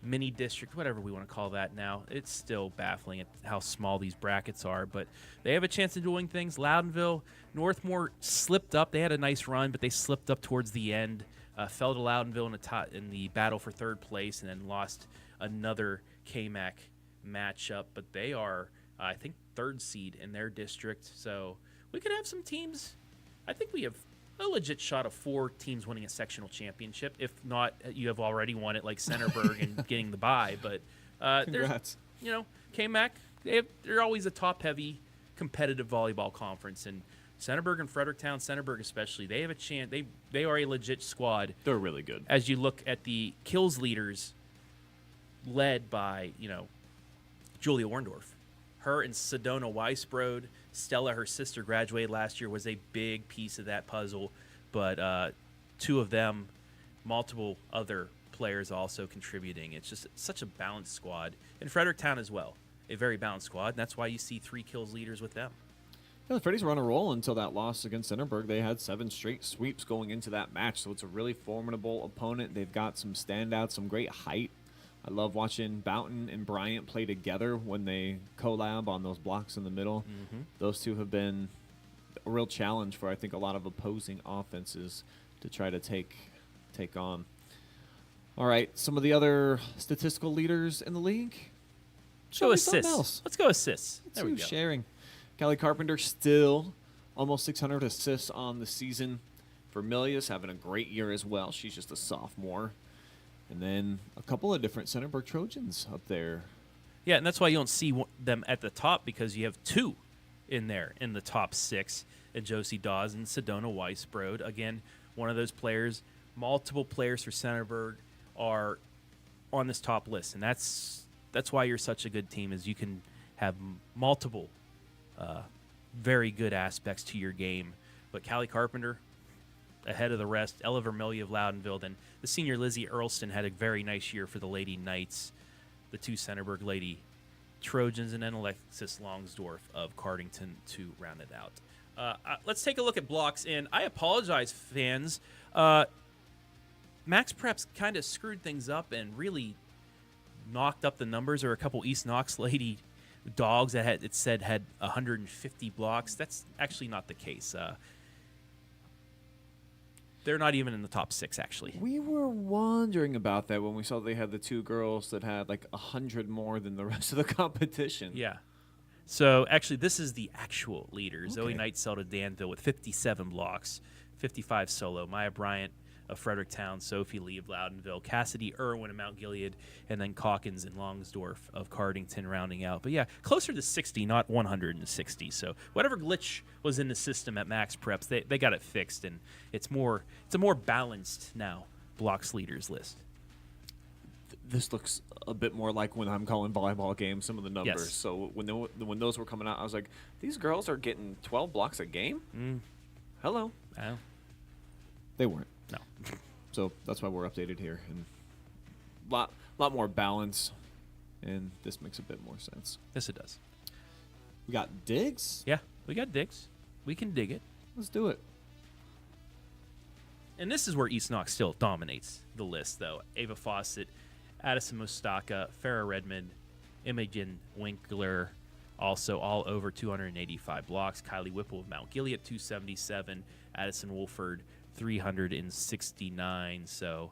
mini district, whatever we want to call that now. It's still baffling at how small these brackets are, but they have a chance of doing things. Loudonville, Northmore slipped up. They had a nice run, but they slipped up towards the end. Fell to Loudonville in the battle for third place, and then lost another KMAC matchup. But they are, I think, 3rd seed in their district. So we could have some teams. I think we have a legit shot of 4 teams winning a sectional championship. If not, you have already won it, like Centerburg and getting the bye. But congrats. KMAC, they're always a top-heavy competitive volleyball conference, and Centerburg and Fredericktown, Centerburg especially, they have a chance. They are a legit squad. They're really good. As you look at the kills leaders, led by Julia Orndorff, her and Sedona Weisbrod. Stella, her sister, graduated last year, was a big piece of that puzzle. But 2 of them, multiple other players also contributing. It's just such a balanced squad, and Fredericktown as well, a very balanced squad. And that's why you see 3 kills leaders with them. Yeah, the Freddies were on a roll until that loss against Centerburg. They had 7 straight sweeps going into that match, so it's a really formidable opponent. They've got some standouts, some great height. I love watching Boughton and Bryant play together when they collab on those blocks in the middle. Mm-hmm. Those 2 have been a real challenge for, I think, a lot of opposing offenses to try to take on. All right, some of the other statistical leaders in the league. Let's go assists. Let's go assists. There we go. Sharing. Callie Carpenter still almost 600 assists on the season. Vermilia's having a great year as well. She's just a sophomore. And then a couple of different Centerburg Trojans up there. Yeah, and that's why you don't see them at the top, because you have 2 in there in the top 6. And Josie Dawes and Sedona Weisbrod. Again, one of those players. Multiple players for Centerburg are on this top list. And that's why you're such a good team, is you can have multiple very good aspects to your game. But Callie Carpenter, ahead of the rest. Ella Vermillion of Loudonville. Then the senior Lizzie Earlston had a very nice year for the Lady Knights. The 2 Centerburg Lady Trojans, and then Alexis Longsdorff of Cardington to round it out. Let's take a look at blocks. And I apologize, fans. Max Preps kind of screwed things up and really knocked up the numbers. There were a couple East Knox Lady dogs that had 150 blocks. That's actually not the case. They're not even in the top 6, actually. We were wondering about that when we saw they had the 2 girls that had like 100 more than the rest of the competition. Yeah. So actually, this is the actual leader. Okay. Zoe Knightseld of Danville with 57 blocks, 55 solo. Maya Bryant of Fredericktown, Sophie Lee of Loudonville, Cassidy Irwin of Mount Gilead, and then Calkins and Longsdorff of Cardington rounding out. But yeah, closer to 60, not 160. So whatever glitch was in the system at Max Preps, they got it fixed, and it's a more balanced now blocks leaders list. This looks a bit more like when I'm calling volleyball games, some of the numbers. Yes. So when those were coming out, I was like, these girls are getting 12 blocks a game? Hello. Oh. They weren't. No. So that's why we're updated here. And lot more balance, and this makes a bit more sense. Yes, it does. We got digs? Yeah, we got digs. We can dig it. Let's do it. And this is where East Knox still dominates the list, though. Ava Fawcett, Addison Mostaka, Farrah Redmond, Imogen Winkler, also all over 285 blocks. Kylie Whipple of Mount Gilead, 277. Addison Wolford, 369. So,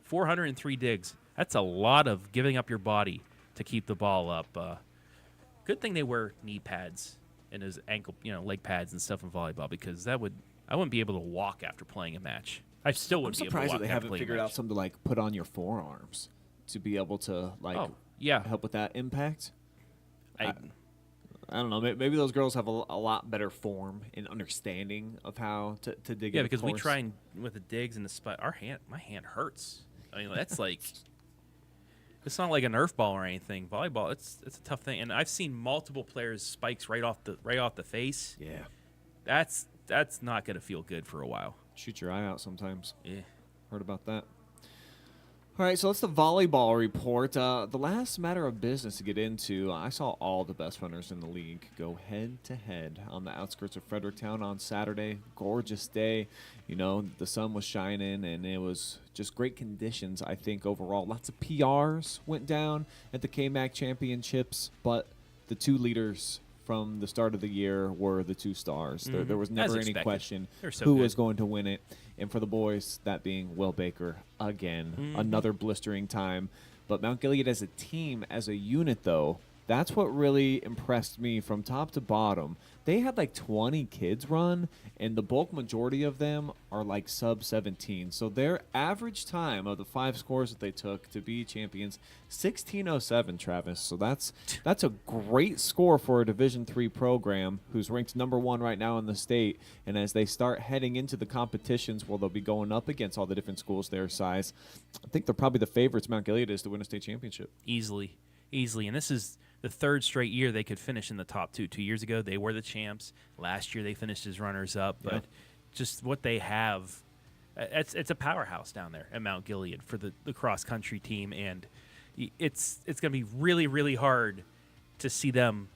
403 digs. That's a lot of giving up your body to keep the ball up. Good thing they wear knee pads and those ankle, leg pads and stuff in volleyball, because I wouldn't be able to walk after playing a match. I still wouldn't be able to walk. I'm surprised that they haven't figured out something. something to put on your forearms to be able to help with that impact. I don't know. Maybe those girls have a lot better form and understanding of how to dig. Yeah, because we try and with the digs and the spot. My hand hurts. I mean, that's like it's not like a Nerf ball or anything. Volleyball, it's a tough thing. And I've seen multiple players spikes right off the face. Yeah, that's not gonna feel good for a while. Shoot your eye out sometimes. Yeah, heard about that. All right, so that's the volleyball report. The last matter of business to get into, I saw all the best runners in the league go head-to-head on the outskirts of Fredericktown on Saturday. Gorgeous day. The sun was shining, and it was just great conditions, I think, overall. Lots of PRs went down at the KMAC Championships, but the two leaders from the start of the year were the two stars. Mm-hmm. There was never any question so who good. was going to win it. And for the boys, that being Will Baker again. Another blistering time. But Mount Gilead as a team, as a unit, though, that's what really impressed me from top to bottom. They had like 20 kids run, and the bulk majority of them are like sub 17. So their average time of the 5 scores that they took to be champions, 16:07, Travis. So that's a great score for a Division III program who's ranked #1 right now in the state. And as they start heading into the competitions where they'll be going up against all the different schools their size, I think they're probably the favorites Mount Gilead is to win a state championship. Easily. And this is the third straight year they could finish in the top 2. 2 years ago, they were the champs. Last year, they finished as runners-up. But just what they have, it's a powerhouse down there at Mount Gilead for the cross-country team. And it's going to be really, really hard to see them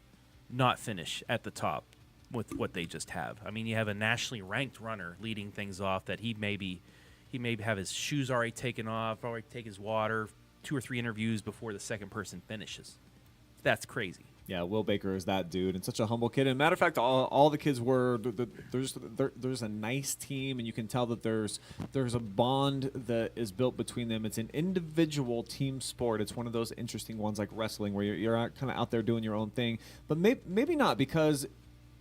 not finish at the top with what they just have. I mean, you have a nationally ranked runner leading things off that he may have his shoes already taken off, already take his water, 2 or 3 interviews before the second person finishes. That's crazy. Yeah, Will Baker is that dude, and such a humble kid. And matter of fact, all the kids were. There's a nice team, and you can tell that there's a bond that is built between them. It's an individual team sport. It's one of those interesting ones like wrestling, where you're kind of out there doing your own thing, but maybe not, because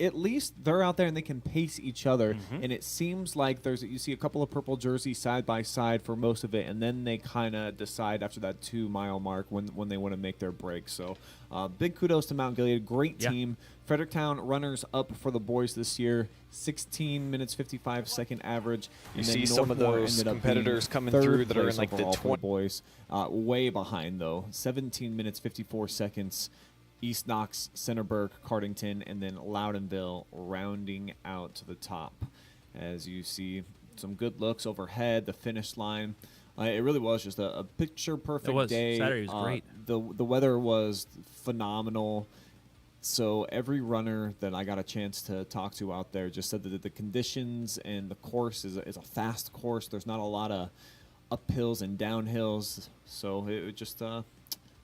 at least they're out there and they can pace each other. And it seems like you see a couple of purple jerseys side by side for most of it, and then they kind of decide after that 2-mile mark when they want to make their break. So big kudos to Mount Gilead. Great team. Fredericktown runners up for the boys this year. 16 minutes 55 second average. You see some of those competitors coming through that are in like the 20 boys. Way behind though. 17 minutes 54 seconds. East Knox, Centerburg, Cardington, and then Loudonville rounding out to the top. As you see some good looks overhead, the finish line. It really was just a picture-perfect day. Saturday was great. The weather was phenomenal. So every runner that I got a chance to talk to out there just said that the conditions and the course is a fast course. There's not a lot of uphills and downhills. So it just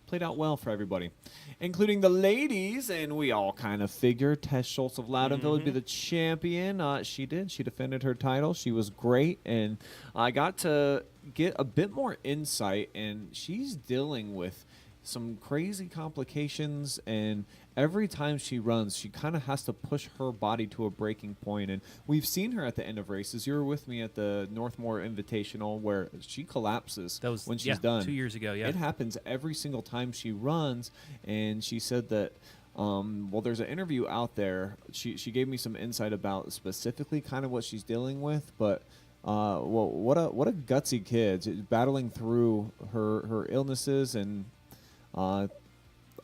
played out well for everybody, including the ladies, and we all kind of figured Tess Schultz of Loudonville would be the champion. She did. She defended her title. She was great, and I got to get a bit more insight, and she's dealing with some crazy complications, and every time she runs, she kind of has to push her body to a breaking point. And we've seen her at the end of races. You were with me at the Northmore Invitational where she collapses when she's done. 2 years ago, It happens every single time she runs, and she said that there's an interview out there. She gave me some insight about specifically kind of what she's dealing with, but what a gutsy kid, battling through her illnesses and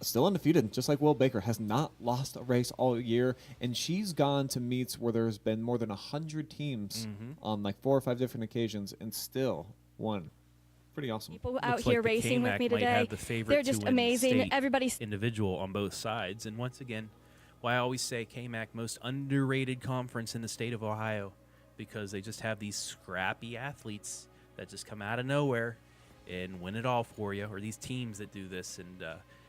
still undefeated, just like Will Baker, has not lost a race all year, and she's gone to meets where there's been more than 100 teams on like 4 or 5 different occasions and still won. Pretty awesome. People out Looks here like the racing with KMAC me might today. have the favorite They're just to win amazing. state Everybody's individual on both sides. And once again, why I always say KMAC most underrated conference in the state of Ohio, because they just have these scrappy athletes that just come out of nowhere and win it all for you, or these teams that do this. And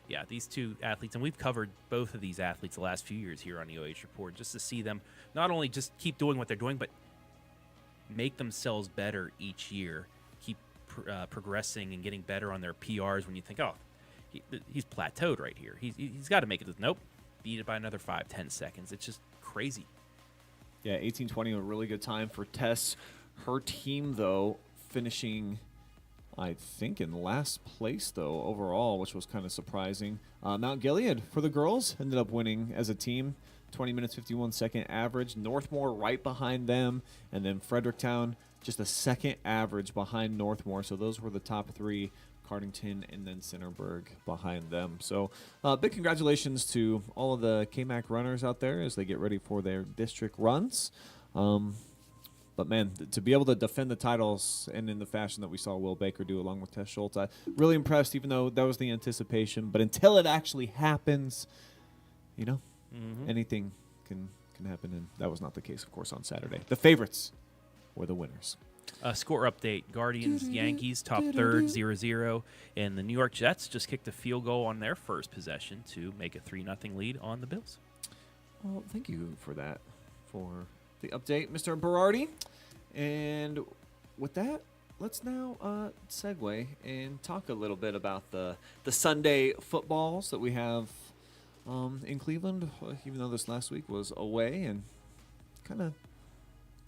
yeah, these two athletes, and we've covered both of these athletes the last few years here on the OH Report, just to see them not only just keep doing what they're doing, but make themselves better each year, keep progressing and getting better on their PRs. When you think, oh, he's plateaued right here, he's got to make it. Nope, beat it by another 5-10 seconds. It's just crazy. Yeah, 18:20, a really good time for Tess. Her team, though, finishing, I think, in last place, though, overall, which was kind of surprising. Mount Gilead, for the girls, ended up winning as a team. 20 minutes, 51-second average. Northmore right behind them. And then Fredericktown, just a second average behind Northmore. So those were the top three. Cardington and then Centerburg behind them. So big congratulations to all of the KMAC runners out there as they get ready for their district runs. But, man, to be able to defend the titles and in the fashion that we saw Will Baker do along with Tess Schultz, I'm really impressed, even though that was the anticipation. But until it actually happens, you know, anything can happen. And that was not the case, of course, on Saturday. The favorites were the winners. Score update, Guardians, Yankees, top third, 0-0. And the New York Jets just kicked a field goal on their first possession to make a 3-0 lead on the Bills. Well, thank you for that, for the update, Mr. Berardi. And with that, let's now segue and talk a little bit about the Sunday footballs that we have in Cleveland, even though this last week was away and kind of.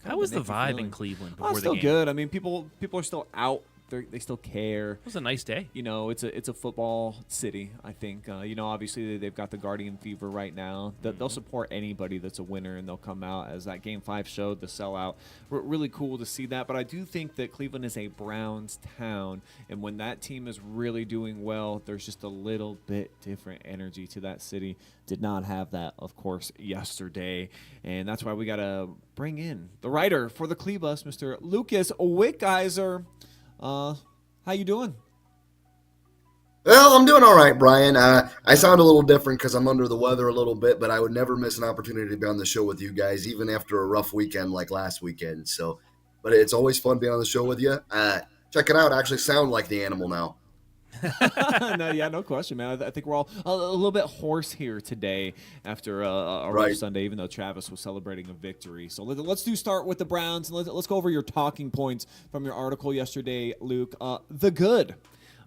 How was the vibe in Cleveland before the still game? Good. I mean, people are still out. They still care. It was a nice day. You know, it's a football city, I think. You know, obviously they've got the Guardian fever right now. They'll support anybody that's a winner, and they'll come out, as that Game 5 showed, the sellout. Really cool to see that. But I do think that Cleveland is a Browns town, and when that team is really doing well, there's just a little bit different energy to that city. Did not have that, of course, yesterday. And that's why we got to bring in the writer for the Clebus, Mr. Lucas Wickiser. How you doing? Well, I'm doing all right, Brian. I sound a little different because I'm under the weather a little bit, but I would never miss an opportunity to be on the show with you guys, even after a rough weekend like last weekend. So, but it's always fun being on the show with you. Check it out. I actually sound like the animal now. No question, man. I think we're all a little bit hoarse here today after a rough Sunday, even though Travis was celebrating a victory. So let's start with the Browns. And let's go over your talking points from your article yesterday, Luke. The good.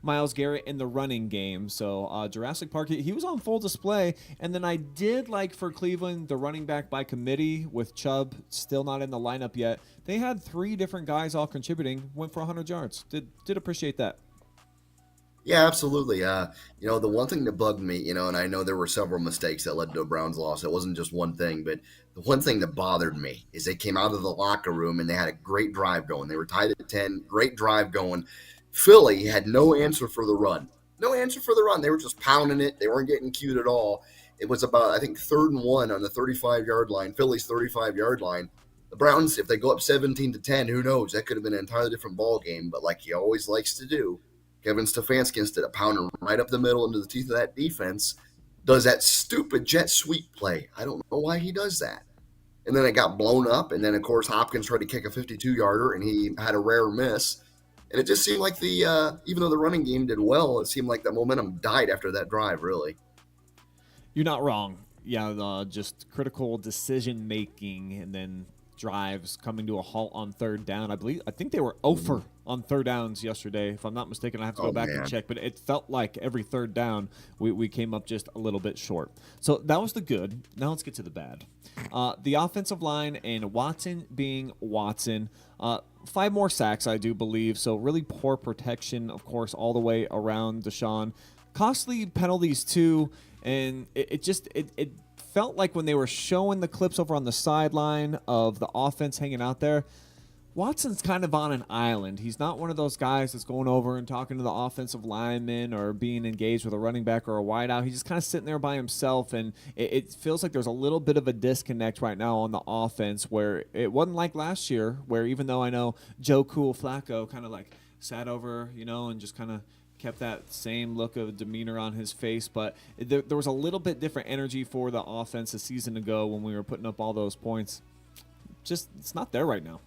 Myles Garrett in the running game. So Jurassic Park, he was on full display. And then I did like for Cleveland, the running back by committee with Chubb still not in the lineup yet. They had 3 different guys all contributing, went for 100 yards. Did appreciate that. Yeah, absolutely. The one thing that bugged me, and I know there were several mistakes that led to a Browns loss. It wasn't just one thing, but the one thing that bothered me is they came out of the locker room and they had a great drive going. They were tied at 10, great drive going. Philly had no answer for the run. No answer for the run. They were just pounding it. They weren't getting cued at all. It was about, I think, 3rd and 1 on the 35-yard line, Philly's 35-yard line. The Browns, if they go up 17-10, who knows? That could have been an entirely different ball game, but like he always likes to do, Kevin Stefanski, instead of pounding right up the middle into the teeth of that defense, does that stupid jet sweep play. I don't know why he does that. And then it got blown up, and then, of course, Hopkins tried to kick a 52-yarder, and he had a rare miss. And it just seemed like even though the running game did well, it seemed like the momentum died after that drive, really. You're not wrong. Yeah, just critical decision-making and then drives coming to a halt on 3rd down. I think they were 0 for on 3rd downs yesterday. If I'm not mistaken, I have to go back and check. But it felt like every 3rd down we came up just a little bit short. So that was the good. Now let's get to the bad. The offensive line and Watson being Watson. 5 more sacks, I do believe. So really poor protection, of course, all the way around Deshaun. Costly penalties too. And it felt like when they were showing the clips over on the sideline of the offense hanging out there, Watson's kind of on an island. He's not one of those guys that's going over and talking to the offensive lineman or being engaged with a running back or a wideout. He's just kind of sitting there by himself, and it feels like there's a little bit of a disconnect right now on the offense where it wasn't like last year, where even though I know Joe Cool Flacco kind of like sat over, and just kind of kept that same look of demeanor on his face. But there was a little bit different energy for the offense a season ago when we were putting up all those points. Just, it's not there right now.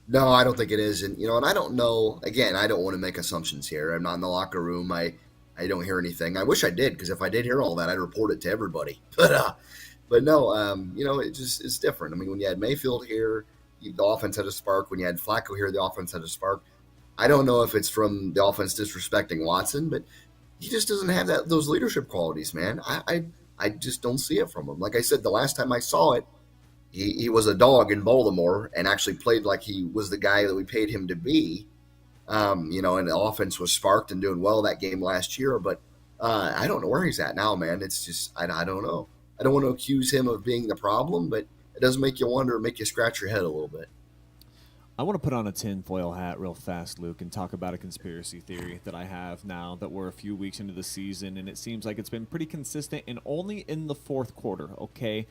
No, I don't think it is. And, and I don't know. Again, I don't want to make assumptions here. I'm not in the locker room. I don't hear anything. I wish I did, because if I did hear all that, I'd report it to everybody. But no, it's different. I mean, when you had Mayfield here, the offense had a spark. When you had Flacco here, the offense had a spark. I don't know if it's from the offense disrespecting Watson, but he just doesn't have those leadership qualities, man. I just don't see it from him. Like I said, the last time I saw it, he was a dog in Baltimore and actually played like he was the guy that we paid him to be. And the offense was sparked and doing well that game last year. But I don't know where he's at now, man. It's just, I don't know. I don't want to accuse him of being the problem, but it does make you wonder, make you scratch your head a little bit. I want to put on a tinfoil hat real fast, Luke, and talk about a conspiracy theory that I have now that we're a few weeks into the season, and it seems like it's been pretty consistent and only in the fourth quarter, okay?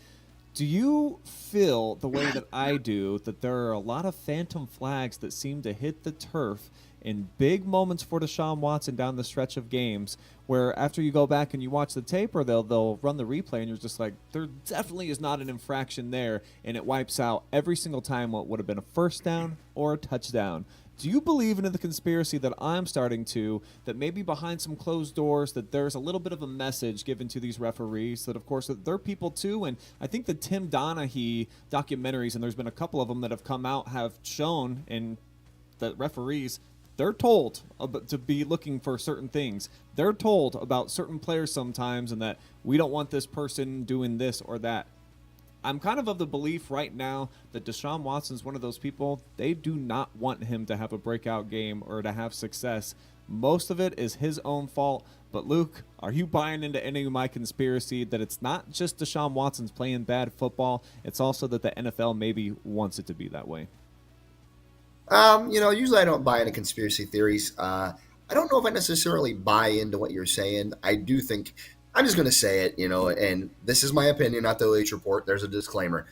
Do you feel the way that I do, that there are a lot of phantom flags that seem to hit the turf in big moments for Deshaun Watson down the stretch of games, where after you go back and you watch the tape, or they'll run the replay and you're just like, there definitely is not an infraction there, and it wipes out every single time what would have been a first down or a touchdown? Do you believe in the conspiracy that I'm starting to, that maybe behind some closed doors that there's a little bit of a message given to these referees, that of course that they're people too? And I think the Tim Donaghy documentaries, and there's been a couple of them that have come out, have shown in that referees, they're told to be looking for certain things. They're told about certain players sometimes, and that we don't want this person doing this or that. I'm kind of the belief right now that Deshaun Watson's one of those people. They do not want him to have a breakout game or to have success. Most of it is his own fault. But Luke, are you buying into any of my conspiracy that it's not just Deshaun Watson's playing bad football, it's also that the NFL maybe wants it to be that way? Usually I don't buy into conspiracy theories. I don't know if I necessarily buy into what you're saying. I do think, I'm just going to say it, and this is my opinion, not the OH.Report. There's a disclaimer.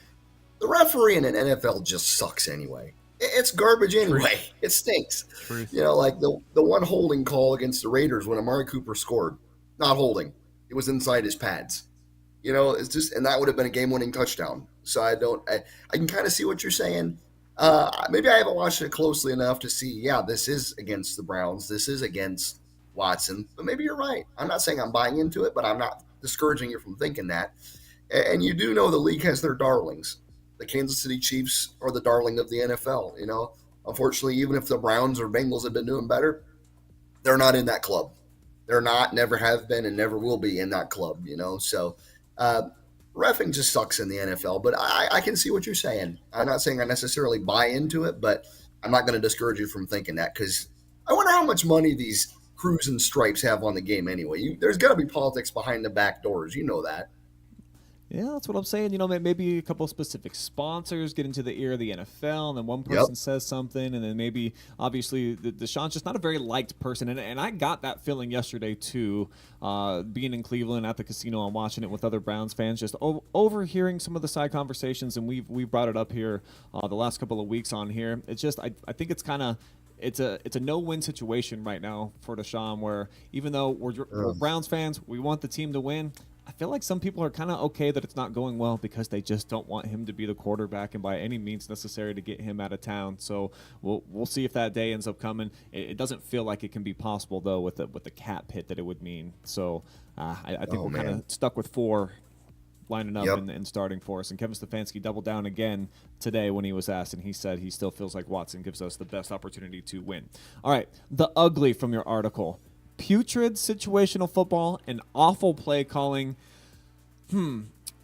The referee in an NFL just sucks anyway. It's garbage anyway. It stinks. Truth. Like the one holding call against the Raiders when Amari Cooper scored. Not holding. It was inside his pads. It's just, and that would have been a game-winning touchdown. So I can kind of see what you're saying. Maybe I haven't watched it closely enough to see, this is against the Browns. This is against Watson. But maybe you're right. I'm not saying I'm buying into it, but I'm not discouraging you from thinking that. And you do know the league has their darlings. The Kansas City Chiefs are the darling of the NFL. Unfortunately, even if the Browns or Bengals have been doing better, they're not in that club. They're not, never have been, and never will be in that club, So reffing just sucks in the NFL, but I can see what you're saying. I'm not saying I necessarily buy into it, but I'm not going to discourage you from thinking that, because I wonder how much money these Crews and Stripes have on the game anyway. There's got to be politics behind the back doors. You know that. Yeah, that's what I'm saying. Maybe a couple specific sponsors get into the ear of the NFL, and then one person says something, and then maybe, obviously, Deshaun's just not a very liked person. And I got that feeling yesterday, too, being in Cleveland at the casino and watching it with other Browns fans, just overhearing some of the side conversations, and we've brought it up here the last couple of weeks on here. It's just, I think it's kind of, it's a no-win situation right now for Deshaun, where even though we're Browns fans, we want the team to win. I feel like some people are kind of okay that it's not going well because they just don't want him to be the quarterback and by any means necessary to get him out of town. So we'll see if that day ends up coming. It doesn't feel like it can be possible, though, with the cap hit that it would mean. So I think we're kind of stuck with 4 lining up and starting for us. And Kevin Stefanski doubled down again today when he was asked, and he said he still feels like Watson gives us the best opportunity to win. All right, the ugly from your article. Putrid situational football and awful play calling.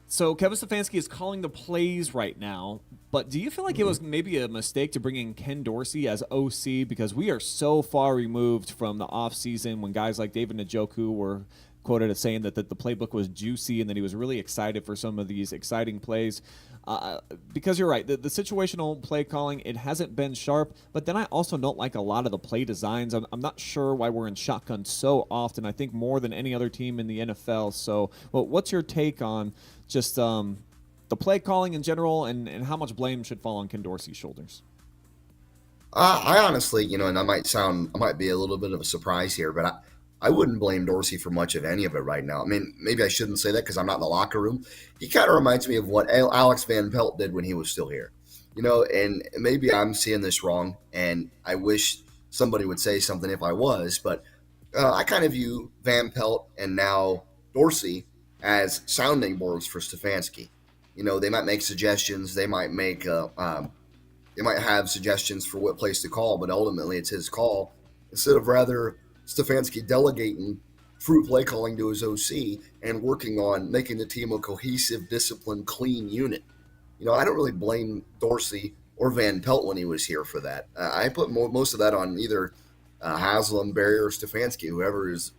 So Kevin Stefanski is calling the plays right now, but do you feel like it was maybe a mistake to bring in Ken Dorsey as OC, because we are so far removed from the offseason when guys like David Njoku were quoted as saying that the playbook was juicy and that he was really excited for some of these exciting plays? Because you're right, the situational play calling, it hasn't been sharp, but then I also don't like a lot of the play designs. I'm not sure why we're in shotgun so often. I think more than any other team in the NFL. So what's your take on just the play calling in general, and how much blame should fall on Ken Dorsey's shoulders? I honestly, and I might be a little bit of a surprise here, but I wouldn't blame Dorsey for much of any of it right now. I mean, maybe I shouldn't say that because I'm not in the locker room. He kind of reminds me of what Alex Van Pelt did when he was still here, and maybe I'm seeing this wrong, and I wish somebody would say something if I was, but I kind of view Van Pelt and now Dorsey as sounding boards for Stefanski. They might make suggestions, they might have suggestions for what place to call, but ultimately it's his call. Instead of rather Stefanski delegating fruit play calling to his OC and working on making the team a cohesive, disciplined, clean unit. I don't really blame Dorsey or Van Pelt when he was here for that. I put most of that on either Haslam, Barrier, or Stefanski, whoever is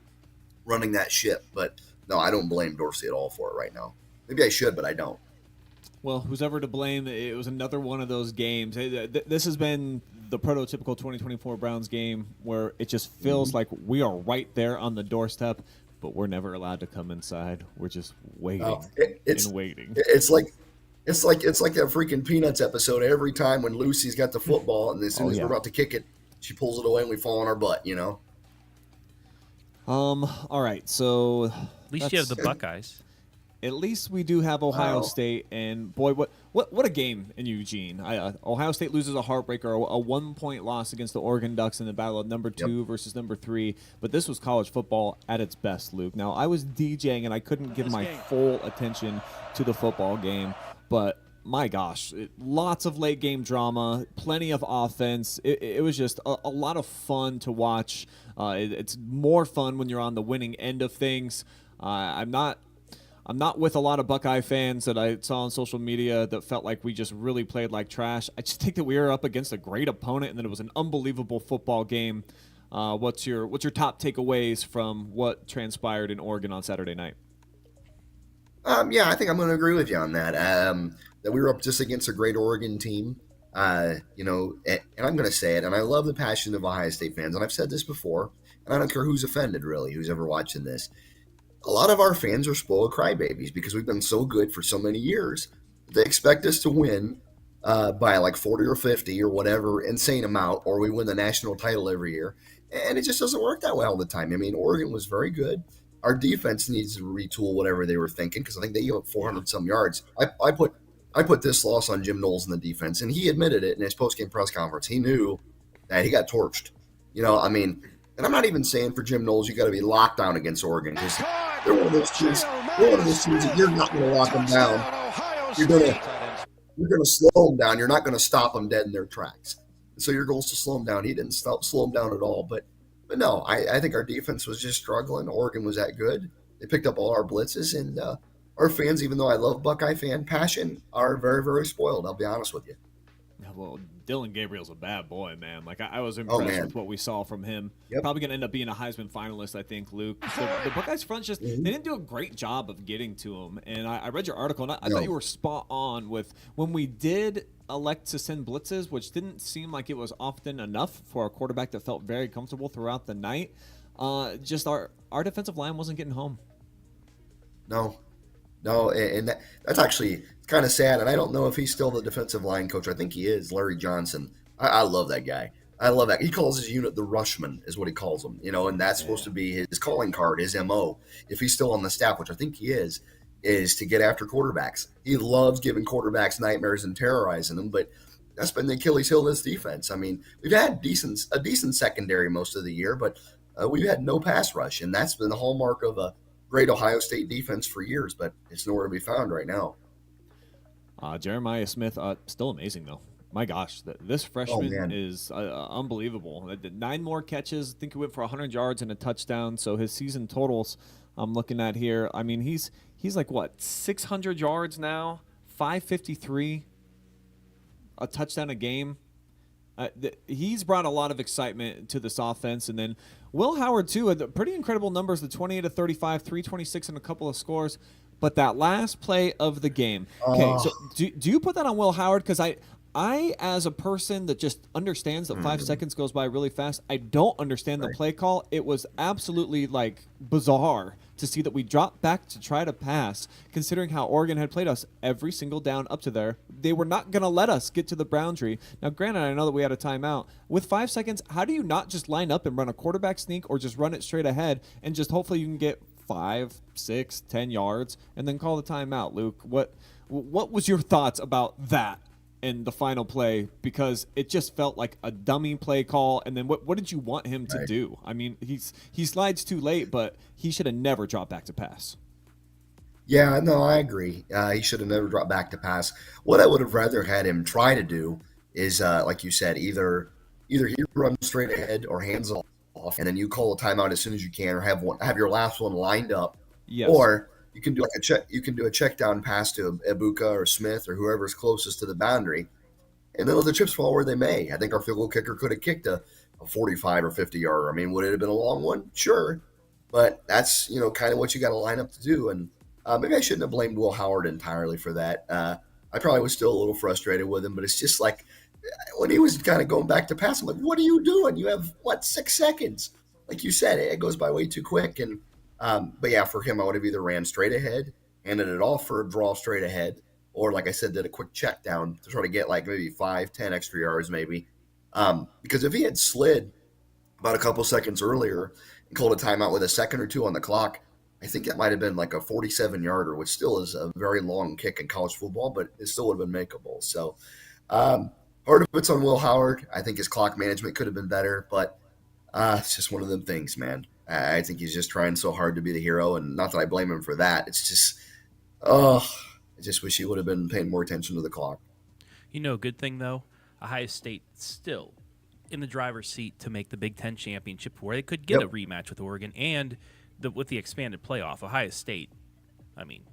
running that ship. But no, I don't blame Dorsey at all for it right now. Maybe I should, but I don't. Well, who's ever to blame? It was another one of those games. This has been the prototypical 2024 Browns game where it just feels like we are right there on the doorstep, but we're never allowed to come inside. We're just waiting and waiting. It's like that freaking Peanuts episode. Every time when Lucy's got the football, and as soon as we're about to kick it, she pulls it away and we fall on our butt. All right, so at least you have the Buckeyes. At least we do have Ohio State, and boy, what a game in Eugene. Ohio State loses a heartbreaker, a 1-point loss against the Oregon Ducks in the battle of number 2 versus number 3. But this was college football at its best, Luke. Now, I was DJing, and I couldn't give my full attention to the football game, but my gosh, lots of late game drama, plenty of offense. It was just a lot of fun to watch. It's more fun when you're on the winning end of things. I'm not with a lot of Buckeye fans that I saw on social media that felt like we just really played like trash. I just think that we were up against a great opponent and that it was an unbelievable football game. What's your top takeaways from what transpired in Oregon on Saturday night? Yeah, I think I'm going to agree with you on that. That we were up just against a great Oregon team. And I'm going to say it, and I love the passion of Ohio State fans, and I've said this before, and I don't care who's offended, really, who's ever watching this. A lot of our fans are spoiled crybabies because we've been so good for so many years. They expect us to win by like 40 or 50 or whatever insane amount, or we win the national title every year. And it just doesn't work that way all the time. I mean, Oregon was very good. Our defense needs to retool whatever they were thinking because I think they gave up 400-some yards. I put this loss on Jim Knowles in the defense, and he admitted it in his postgame press conference. He knew that he got torched. And I'm not even saying for Jim Knowles you got to be locked down against Oregon because they're one of those teams. That you're not going to lock them down. You're going to slow them down. You're not going to stop them dead in their tracks. So your goal is to slow them down. He didn't slow them down at all. But no, I think our defense was just struggling. Oregon was that good. They picked up all our blitzes, and our fans, even though I love Buckeye fan passion, are very, very spoiled. I'll be honest with you. Well, Dylan Gabriel's a bad boy, man. Like, I was impressed with what we saw from him. Yep. Probably going to end up being a Heisman finalist, I think, Luke. The Buckeyes front just, they didn't do a great job of getting to him. And I read your article, and I thought you were spot on with when we did elect to send blitzes, which didn't seem like it was often enough for a quarterback that felt very comfortable throughout the night. Just our defensive line wasn't getting home. No, and that's actually kind of sad, and I don't know if he's still the defensive line coach. I think he is, Larry Johnson. I love that guy. I love that. He calls his unit the Rushman, is what he calls them, and that's supposed to be his calling card, his MO. If he's still on the staff, which I think he is to get after quarterbacks. He loves giving quarterbacks nightmares and terrorizing them, but that's been the Achilles heel of this defense. I mean, we've had a decent secondary most of the year, but we've had no pass rush, and that's been the hallmark of a great Ohio State defense for years, but it's nowhere to be found right now. Jeremiah Smith, still amazing, though. My gosh, this freshman is unbelievable. 9 more catches. I think he went for 100 yards and a touchdown. So his season totals I'm looking at here, I mean, he's like, what, 600 yards now, 553, a touchdown a game. He's brought a lot of excitement to this offense. And then Will Howard, too, had pretty incredible numbers, the 28 of 35, 326 and a couple of scores. But that last play of the game. Okay, so do you put that on Will Howard? Because I, as a person that just understands that 5 seconds goes by really fast, I don't understand the play call. It was absolutely like bizarre to see that we dropped back to try to pass, considering how Oregon had played us every single down up to there. They were not going to let us get to the boundary. Now, granted, I know that we had a timeout. With 5 seconds, how do you not just line up and run a quarterback sneak or just run it straight ahead and just hopefully you can get 5, 6, 10 yards and then call the timeout, Luke? What was your thoughts about that in the final play? Because it just felt like a dummy play call. And then what did you want him to do? I mean, he slides too late, but he should have never dropped back to pass. Yeah, no, I agree. He should have never dropped back to pass. What I would have rather had him try to do is, like you said, either he runs straight ahead or hands off, and then you call a timeout as soon as you can, or have your last one lined up. Yes. Or you can do a check down pass to Ibuka or Smith or whoever's closest to the boundary, and then let the chips fall where they may. I think our field goal kicker could have kicked a 45 or 50 yarder. I mean, would it have been a long one? Sure, but that's kind of what you got to line up to do. And maybe I shouldn't have blamed Will Howard entirely for that. I probably was still a little frustrated with him, but it's just like when he was kind of going back to pass, I'm like, what are you doing? You have 6 seconds? Like you said, it goes by way too quick. And but yeah, for him, I would have either ran straight ahead, handed it off for a draw straight ahead, or like I said, did a quick check down to try to get like maybe 5, 10 extra yards maybe. Because if he had slid about a couple seconds earlier and called a timeout with a second or two on the clock, I think that might have been like a 47-yarder, which still is a very long kick in college football, but it still would have been makeable. So part of it's on Will Howard. I think his clock management could have been better, but it's just one of them things, man. I think he's just trying so hard to be the hero, and not that I blame him for that. It's just, I just wish he would have been paying more attention to the clock. Good thing, though, Ohio State still in the driver's seat to make the Big Ten championship where they could get a rematch with Oregon and with the expanded playoff. Ohio State, I mean,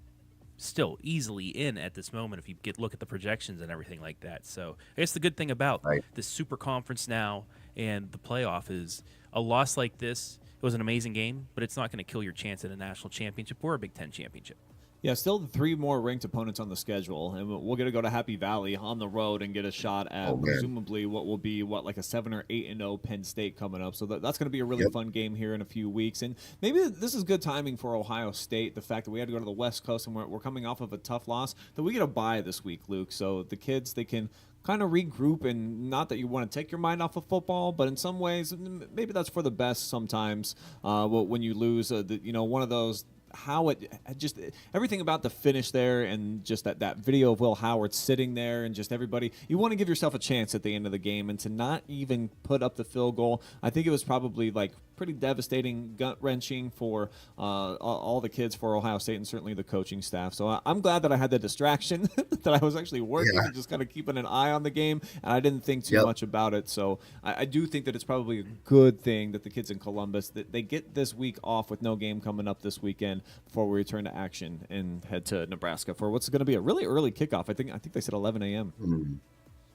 still easily in at this moment if you look at the projections and everything like that. So I guess the good thing about this super conference now and the playoff is a loss like this. It was an amazing game, but it's not going to kill your chance at a national championship or a Big Ten championship. Yeah, still 3 more ranked opponents on the schedule, and we're going to go to Happy Valley on the road and get a shot at presumably what will be like a 7 or 8-0 Penn State coming up. So that's going to be a really fun game here in a few weeks, and maybe this is good timing for Ohio State. The fact that we had to go to the West Coast and we're coming off of a tough loss, that we get a bye this week, Luke. So the kids, they can kind of regroup, and not that you want to take your mind off of football, but in some ways maybe that's for the best sometimes. When you lose, one of those. How it just everything about the finish there, and just that video of Will Howard sitting there, and just everybody, you want to give yourself a chance at the end of the game, and to not even put up the field goal, I think it was probably like pretty devastating, gut-wrenching for all the kids for Ohio State, and certainly the coaching staff. So I'm glad that I had the distraction, that I was actually working and just kind of keeping an eye on the game, and I didn't think too much about it. So I do think that it's probably a good thing that the kids in Columbus, that they get this week off with no game coming up this weekend before we return to action and head to Nebraska for what's going to be a really early kickoff. I think they said 11 a.m.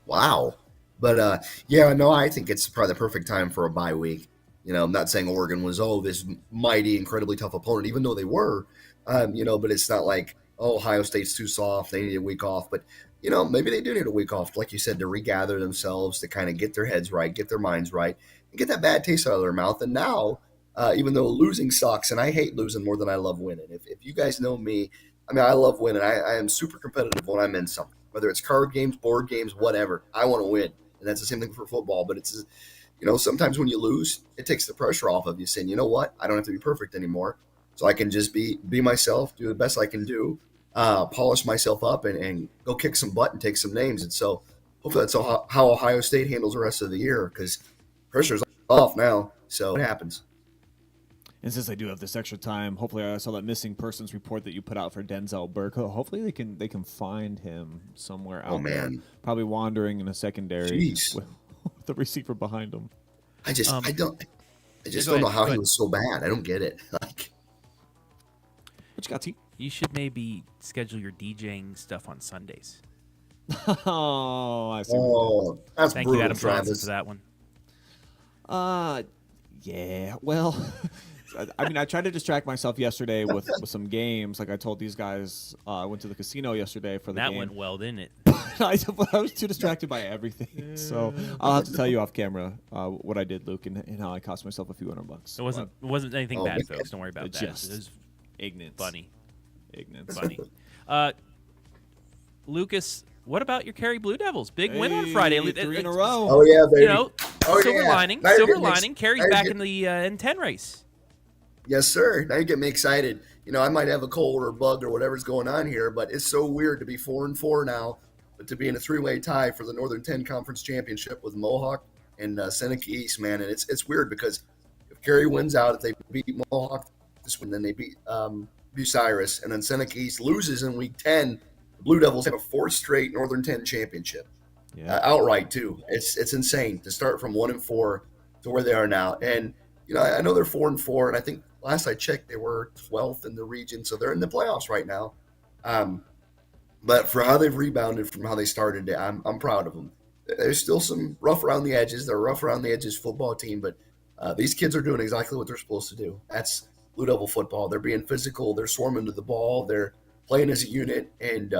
Wow. But I think it's probably the perfect time for a bye week. I'm not saying Oregon was, this mighty, incredibly tough opponent, even though they were, but it's not like, Ohio State's too soft, they need a week off. But, maybe they do need a week off, like you said, to regather themselves, to kind of get their heads right, get their minds right, and get that bad taste out of their mouth. And now, even though losing sucks, and I hate losing more than I love winning. If you guys know me, I love winning. I am super competitive when I'm in something, whether it's card games, board games, whatever. I want to win. And that's the same thing for football, but it's sometimes when you lose, it takes the pressure off of you, saying, you know what, I don't have to be perfect anymore. So I can just be myself, do the best I can do, polish myself up, and go kick some butt and take some names. And so hopefully that's how Ohio State handles the rest of the year, because pressure's off now. So it happens. And since I do have this extra time, hopefully I saw that missing persons report that you put out for Denzel Burke. Hopefully they can find him somewhere out there. Probably wandering in a secondary with the receiver behind him. I just don't know how he was so bad. I don't get it. Like, what you got, T? You should maybe schedule your DJing stuff on Sundays. I see. That's Thank brutal, you, Adam Bronson, Travis. for that one. Yeah. Well, I mean, I tried to distract myself yesterday with some games. Like I told these guys, I went to the casino yesterday for the game. That went well, didn't it? I was too distracted by everything. So I'll have to tell you off camera what I did, Luke, and how I cost myself a few $100. It wasn't anything bad, folks. Don't worry about that. Just it was ignorance. Funny. Ignorance. Funny. Lucas, what about your Cary Blue Devils? Big win on Friday. 3 in a row. Oh yeah, baby. You know, silver lining. Silver lining. Cary's back in the N10 race. Yes, sir. Now you get me excited. You know, I might have a cold or a bug or whatever's going on here, but it's so weird to be 4-4 now, but to be in a 3-way tie for the Northern 10 Conference Championship with Mohawk and Seneca East, man. And it's weird because if Cary wins out, if they beat Mohawk this one, then they beat Bucyrus, and then Seneca East loses in week 10. The Blue Devils have a 4th straight Northern 10 championship, outright too. It's insane to start from 1-4 to where they are now. And you know, I know they're 4-4, and I think last I checked they were 12th in the region, so they're in the playoffs right now. But for how they've rebounded from how they started, I'm proud of them. There's still some rough around the edges. They're a rough around the edges football team, but these kids are doing exactly what they're supposed to do. That's Blue Devil football. They're being physical. They're swarming to the ball. They're playing as a unit, and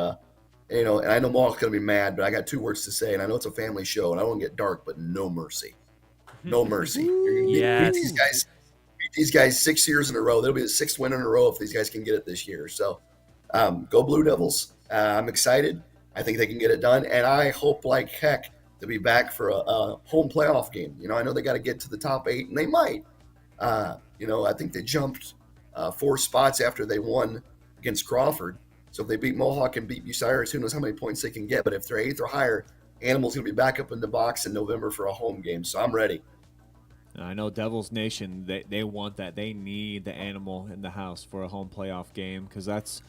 you know, and I know Mohawk's gonna be mad, but I got 2 words to say, and I know it's a family show, and I don't want to get dark, but no mercy, no mercy. Yes. Beat these guys 6 years in a row. They'll be the 6th win in a row if these guys can get it this year. So, go Blue Devils. I'm excited. I think they can get it done, and I hope like heck to be back for a home playoff game. You know, I know they got to get to the top 8, and they might. You know, I think they jumped 4 spots after they won against Crawford. So if they beat Mohawk and beat Bucyrus, who knows how many points they can get. But if they're 8th or higher, Animal's going to be back up in the box in November for a home game. So I'm ready. I know Devils Nation, they want that. They need the Animal in the house for a home playoff game because that's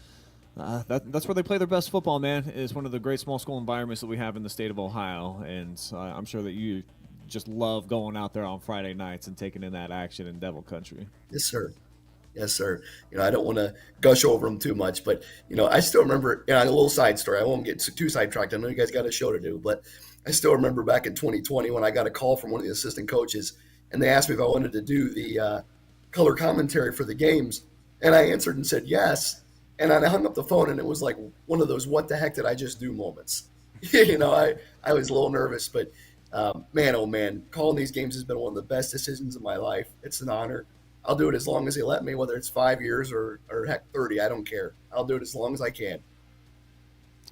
where they play their best football, man. It's one of the great small school environments that we have in the state of Ohio. And I'm sure that you just love going out there on Friday nights and taking in that action in Devil Country. Yes, sir. Yes, sir. You know, I don't want to gush over them too much, but, you know, I still remember, a little side story. I won't get too sidetracked. I know you guys got a show to do, but I still remember back in 2020 when I got a call from one of the assistant coaches, and they asked me if I wanted to do the color commentary for the games, and I answered and said yes, and I hung up the phone, and it was like one of those what the heck did I just do moments. You know, I was a little nervous, but man, oh man, calling these games has been one of the best decisions of my life. It's an honor. I'll do it as long as they let me, whether it's 5 years or heck 30. I don't care. I'll do it as long as I can.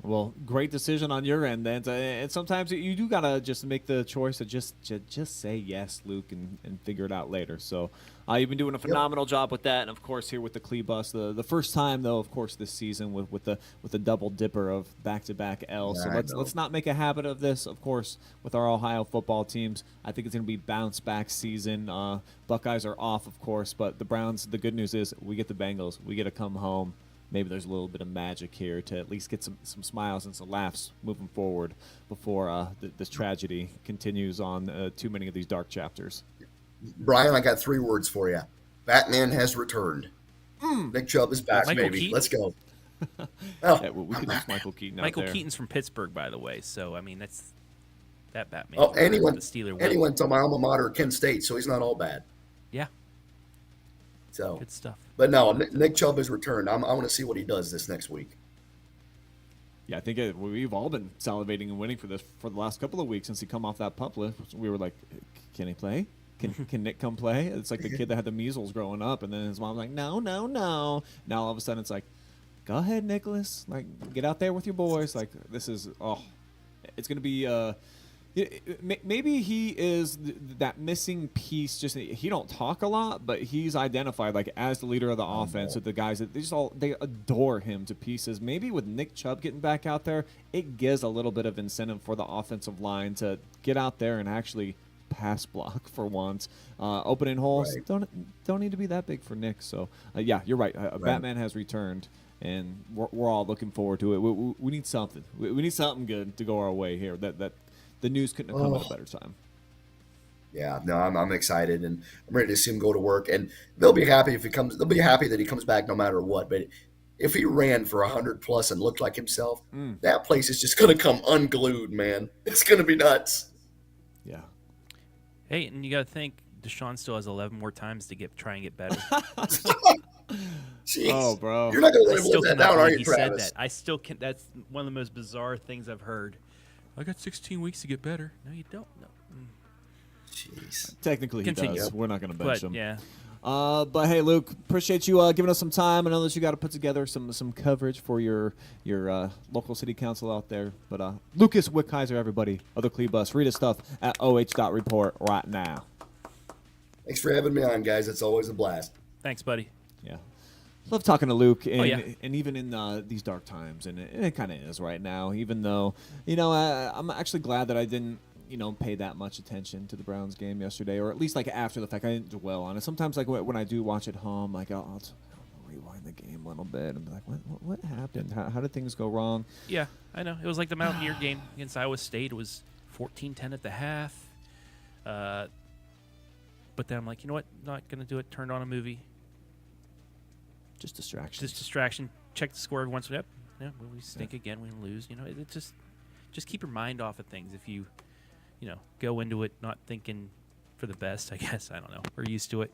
Well, great decision on your end, then. And sometimes you do gotta just make the choice to just say yes, Luke, and figure it out later. So you've been doing a phenomenal job with that, and of course here with the Clee Bus, the first time though, of course, this season with the double dipper of back-to-back L's. Yeah, so let's not make a habit of this. Of course, with our Ohio football teams, I think it's gonna be bounce-back season. Buckeyes are off, of course, but the Browns. The good news is we get the Bengals. We get to come home. Maybe there's a little bit of magic here to at least get some smiles and some laughs moving forward before this tragedy continues on too many of these dark chapters. Brian, I got 3 words for you. Batman has returned. Nick Chubb is back, Michael baby. Keaton? Let's go. Yeah, we could use Michael Keaton out Michael there. Keaton's from Pittsburgh, by the way. So, I mean, that Batman. Oh, and he went Steeler went to my alma mater, Kent State, so he's not all bad. Yeah, So, good stuff. but no, Nick Chubb has returned. I want to see what he does this next week. Yeah, I think we've all been salivating and waiting for this for the last couple of weeks since he come off that pup list. We were like, can he play? Can Nick come play? It's like the kid that had the measles growing up, and then his mom's like, no. Now all of a sudden it's like, go ahead, Nicholas. Like, get out there with your boys. Like, this is, it's going to be, maybe he is that missing piece. Just he don't talk a lot, but he's identified like as the leader of the offense with the guys that they adore him to pieces. Maybe with Nick Chubb getting back out there, it gives a little bit of incentive for the offensive line to get out there and actually pass block for once. Opening holes don't need to be that big for Nick. So yeah, you're right. Batman has returned, and we're all looking forward to it. We need something. We need something good to go our way here. That the news couldn't have come at a better time. Yeah, no, I'm excited, and I'm ready to see him go to work. And they'll be happy if he comes. They'll be happy that he comes back no matter what. But if he ran for 100+ and looked like himself, that place is just going to come unglued, man. It's going to be nuts. Yeah. Hey, and you got to think Deshaun still has 11 more times to try and get better. Jeez. Oh, bro. You're not going to let I him still live that cannot down, are believe you, he said Travis? that. I still can. That's one of the most bizarre things I've heard. I got 16 weeks to get better. No, you don't. No. Jeez. Technically, he Continue. does. We're not going to bench But him. yeah, But hey, Luke, appreciate you giving us some time. I know that you got to put together some coverage for your local city council out there. But Lucas Wickiser, everybody, other Cleebus, read his stuff at OH.Report right now. Thanks for having me on, guys. It's always a blast. thanks, buddy. Yeah. Love talking to Luke, and, yeah. and even in these dark times, and it kind of is right now, even though, I'm actually glad that I didn't, pay that much attention to the Browns game yesterday, or at least, like, after the fact. I didn't dwell on it. Sometimes, like, when I do watch at home, like, I'll rewind the game a little bit and be like, what happened? How did things go wrong? Yeah, I know. It was like the Mountaineer game against Iowa State. It was 14-10 at the half. But then I'm like, you know what? Not going to do it. Turned on a movie. Just distractions. Just distraction. Check the score every once in a while. Yeah, we stink again. We lose. It just keep your mind off of things. If you, go into it not thinking for the best, I guess. I don't know. We're used to it.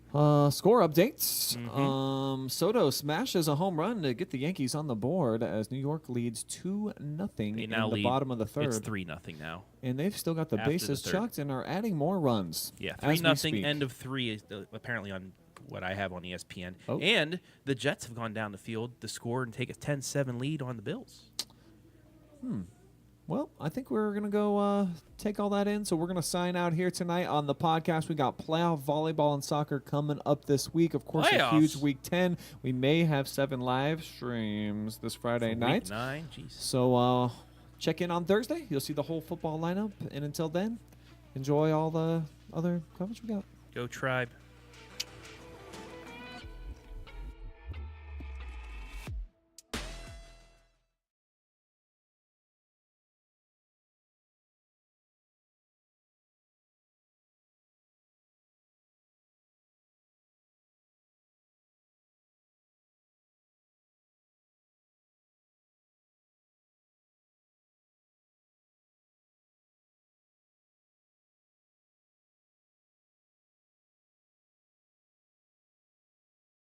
Score updates. Mm-hmm. Soto smashes a home run to get the Yankees on the board as New York leads 2-0 in the bottom of the third. It's 3-0 now. And they've still got the After bases the third. chucked and are adding more runs. Yeah, as we 3-0. speak. End of 3 is apparently on what I have on ESPN. Oh. And the Jets have gone down the field to score and take a 10-7 lead on the Bills. Well, I think we're going to go take all that in. So we're going to sign out here tonight on the podcast. We got playoff volleyball and soccer coming up this week. Of course, Playoffs. a huge week 10. We may have 7 live streams this Friday night. Week 9, jeez. So check in on Thursday. You'll see the whole football lineup. And until then, enjoy all the other coverage we got. Go Tribe.